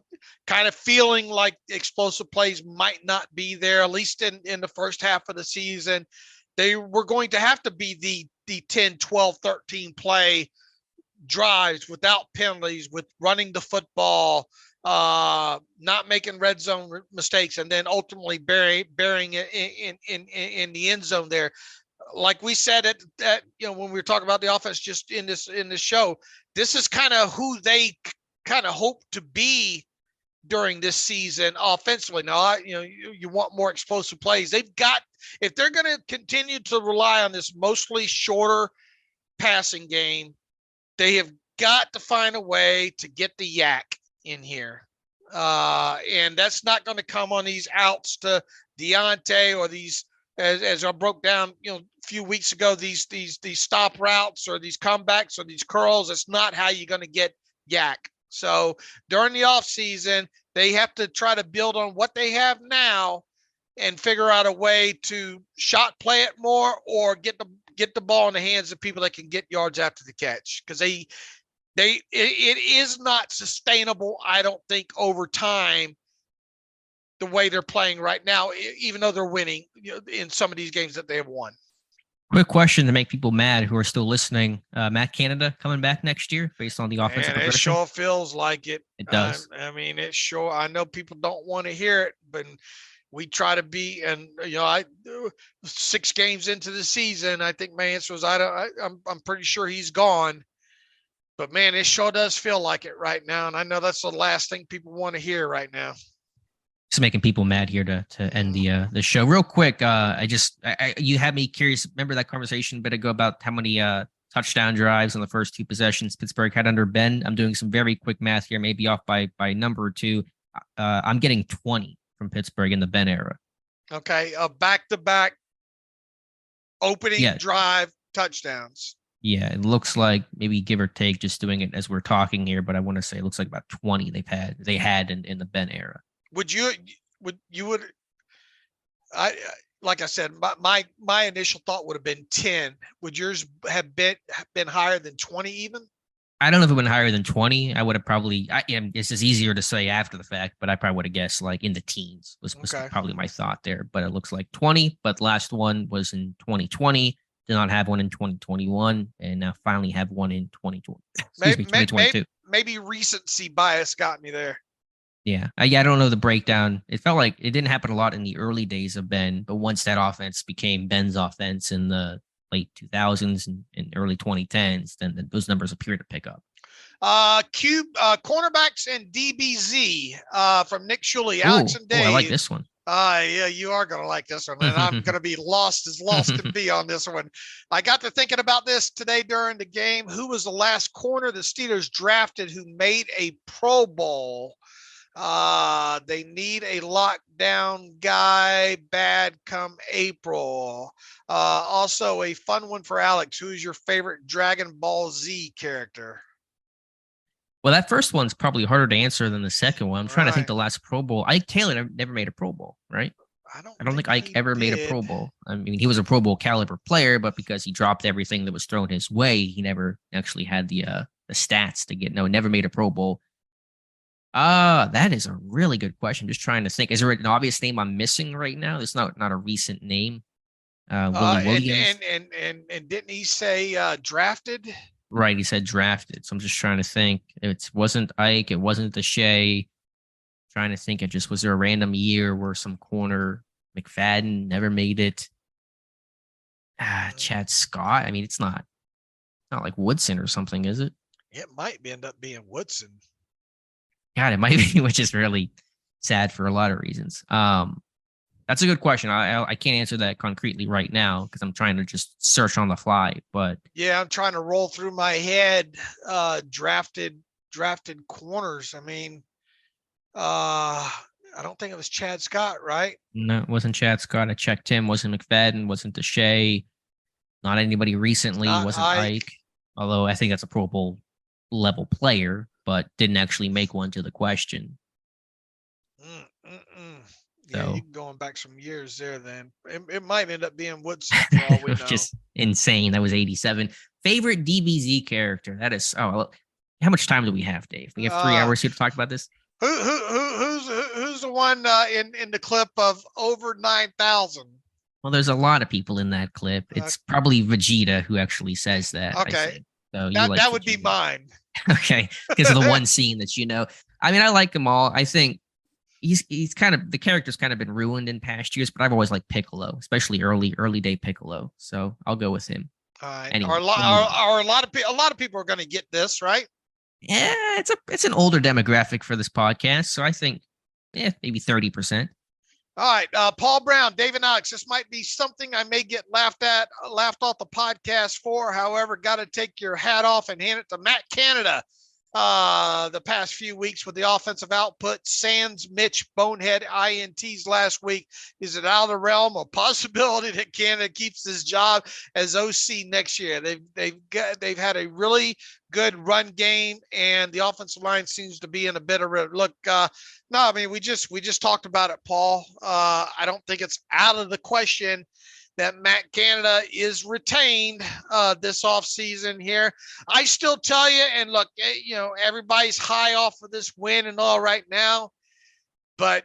kind of feeling like explosive plays might not be there, at least in the first half of the season. They were going to have to be the 10, 12, 13 play drives without penalties, with running the football, not making red zone mistakes, and then ultimately burying it in the end zone there. Like we said at when we were talking about the offense just in this show, this is kind of who they kind of hope to be during this season offensively. Now, you want more explosive plays. They've got, if they're going to continue to rely on this mostly shorter passing game, they have got to find a way to get the yak in here. And that's not going to come on these outs to Diontae or these, as I broke down, a few weeks ago, these stop routes or these comebacks or these curls. That's not how you're going to get yak. So during the offseason, they have to try to build on what they have now and figure out a way to shot play it more or get the ball in the hands of people that can get yards after the catch. Because it is not sustainable, I don't think, over time, the way they're playing right now, even though they're winning in some of these games that they have won. Quick question to make people mad who are still listening. Matt Canada coming back next year based on the offensive progression? It sure feels like it. It does. It sure, I know people don't want to hear it, but we try to be, and 6 games into the season, I think my answer was, I'm pretty sure he's gone. But man, it sure does feel like it right now. And I know that's the last thing people want to hear right now. Just making people mad here to end the show real quick. You had me curious. Remember that conversation a bit ago about how many touchdown drives on the first 2 possessions Pittsburgh had under Ben? I'm doing some very quick math here, maybe off by number or 2. I'm getting 20 from Pittsburgh in the Ben era. Okay, back-to-back opening drive touchdowns. Yeah, it looks like maybe give or take, just doing it as we're talking here, but I want to say it looks like about 20 they had in the Ben era. Like I said, my initial thought would have been 10. Would yours have been higher than 20 even? I don't know if it went higher than 20. I would have probably, this is easier to say after the fact, but I probably would have guessed like in the teens was probably my thought there, but it looks like 20, but last one was in 2020, did not have one in 2021, and now finally have one in 2020. 2022. Maybe recency bias got me there. Yeah, I don't know the breakdown. It felt like it didn't happen a lot in the early days of Ben, but once that offense became Ben's offense in the late 2000s and early 2010s, then those numbers appear to pick up. Cornerbacks and DBZ from Nick Shuley, Alex and Dave. I like this one. Yeah, you are going to like this one. And I'm going to be lost can be on this one. I got to thinking about this today during the game. Who was the last corner the Steelers drafted who made a Pro Bowl? They need a lockdown guy bad come April. Also a fun one for Alex. Who is your favorite Dragon Ball Z character? Well, that first one's probably harder to answer than the second one. I'm trying to think the last Pro Bowl. Ike Taylor never made a Pro Bowl, right? I don't think Ike ever made a Pro Bowl. I mean, he was a Pro Bowl caliber player, but because he dropped everything that was thrown his way, he never actually had the stats to get. No, never made a Pro Bowl. That is a really good question. Just trying to think. Is there an obvious name I'm missing right now? It's not a recent name. Willie Williams. And didn't he say drafted? Right, he said drafted. So I'm just trying to think. It wasn't Ike. It wasn't the Shea. Trying to think. Was there a random year where some corner McFadden never made it? Chad Scott. I mean, it's not like Woodson or something, is it? It might end up being Woodson. God, it might be, which is really sad for a lot of reasons. That's a good question. I can't answer that concretely right now because I'm trying to just search on the fly. But yeah, I'm trying to roll through my head drafted corners. I mean, I don't think it was Chad Scott, right? No, it wasn't Chad Scott. I checked him. Wasn't McFadden. Wasn't Deshae. Not anybody recently. Wasn't Ike. Although I think that's a Pro Bowl level player, but didn't actually make one to the question. Yeah, you're going back some years there then. It might end up being Woodson for all we know. Just insane. That was 87. Favorite DBZ character? That is, how much time do we have, Dave? We have 3 hours here to talk about this? Who's the one in the clip of over 9,000? Well, there's a lot of people in that clip. It's probably Vegeta who actually says that. Okay. So that would be mine. Okay, because of the one scene that I mean, I like them all. I think he's kind of, the character's kind of been ruined in past years, but I've always liked Piccolo, especially early day Piccolo. So I'll go with him. All right. Anyway, Are a lot of people are going to get this, right? Yeah, it's an older demographic for this podcast, so I think maybe 30%. All right, Paul Brown, David Alex. This might be something I may get laughed off the podcast for. However, got to take your hat off and hand it to Matt Canada. The past few weeks with the offensive output, sans Mitch bonehead INTs last week. Is it out of the realm of possibility that Canada keeps his job as OC next year? They've had a really good run game, and the offensive line seems to be in a bit of a look. No, I mean, we just talked about it, Paul. I don't think it's out of the question that Matt Canada is retained this offseason here. I still tell you, and look, everybody's high off of this win and all right now, but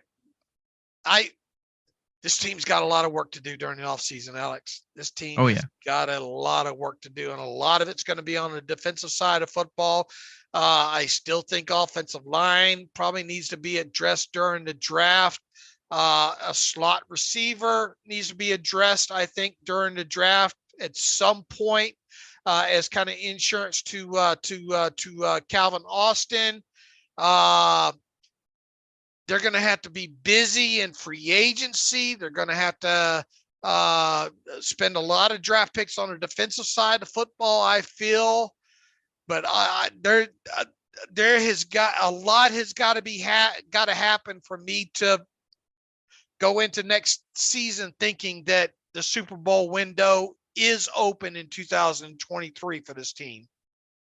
this team's got a lot of work to do during the offseason, Alex. This team has got a lot of work to do, and a lot of it's going to be on the defensive side of football. I still think offensive line probably needs to be addressed during the draft. A slot receiver needs to be addressed, I think, during the draft at some point as kind of insurance to Calvin Austin. They're going to have to be busy in free agency. They're going to have to spend a lot of draft picks on the defensive side of football, I feel. But there has got a lot has got to happen for me to go into next season thinking that the Super Bowl window is open in 2023 for this team.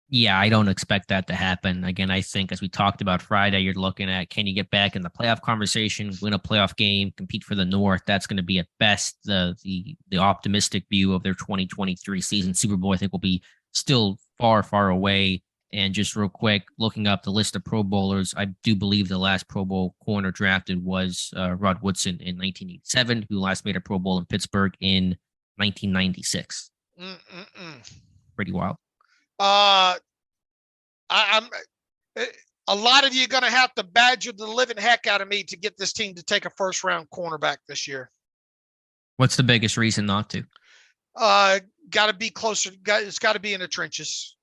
Yeah, I don't expect that to happen. Again, I think as we talked about Friday, you're looking at, can you get back in the playoff conversation, win a playoff game, compete for the North? That's going to be at best the optimistic view of their 2023 season. Super Bowl, I think, will be still far, far away. And just real quick, looking up the list of Pro Bowlers, I do believe the last Pro Bowl corner drafted was Rod Woodson in 1987, who last made a Pro Bowl in Pittsburgh in 1996. Pretty wild. I'm a lot of you are going to have to badger the living heck out of me to get this team to take a first round cornerback this year. What's the biggest reason not to? Got to be closer. It's got to be in the trenches.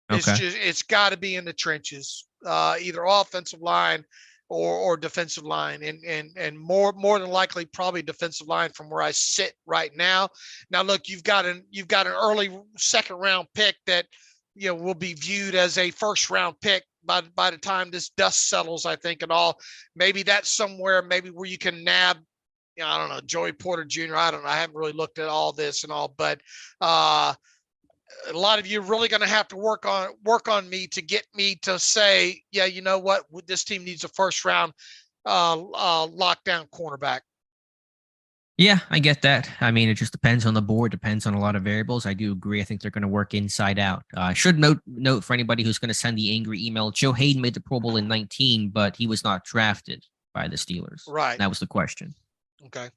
Okay. It's got to be in the trenches, either offensive line or defensive line, and more than likely probably defensive line from where I sit right now. Now, look, you've got an early second round pick that will be viewed as a first round pick by the time this dust settles, I think, and all. Maybe that's somewhere maybe where you can nab. I don't know, Joey Porter Jr. I don't know. I haven't really looked at all this and all, but a lot of you are really going to have to work on me to get me to say, yeah, you know what, this team needs a first round lockdown cornerback. Yeah, I get that. I mean, it just depends on the board, depends on a lot of variables. I do agree. I think they're going to work inside out. I should note for anybody who's going to send the angry email, Joe Hayden made the Pro Bowl in 19, but he was not drafted by the Steelers. Right. That was the question. Okay.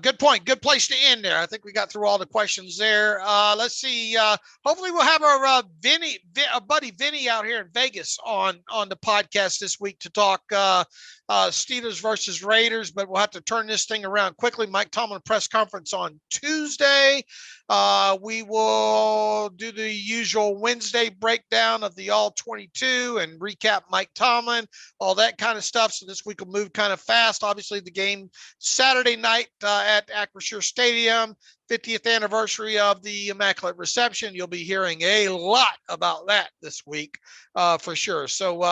Good point. Good place to end there. I think we got through all the questions there. Let's see. Hopefully we'll have our buddy Vinny out here in Vegas on the podcast this week to talk Steelers versus Raiders, but we'll have to turn this thing around quickly. Mike Tomlin press conference on Tuesday. We will do the usual Wednesday breakdown of the all 22 and recap Mike Tomlin, all that kind of stuff. So this week will move kind of fast. Obviously the game Saturday night at Acrisure Stadium, 50th anniversary of the Immaculate Reception. You'll be hearing a lot about that this week for sure. So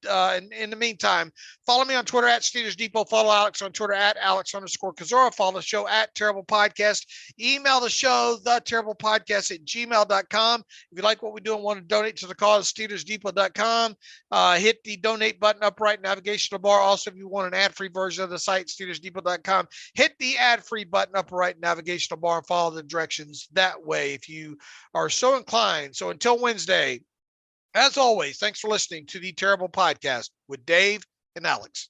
in the meantime, follow me on Twitter at Steelers Depot. Follow Alex on Twitter at Alex_Kozora. Follow the show at Terrible Podcast. Email the show, theterriblepodcast@gmail.com. If you like what we do and want to donate to the cause, SteelersDepot.com. Hit the donate button up right navigational bar. Also, if you want an ad-free version of the site, SteelersDepot.com. Hit the ad-free button up right navigational bar and follow the directions that way if you are so inclined. So until Wednesday, as always, thanks for listening to the Terrible Podcast with Dave and Alex.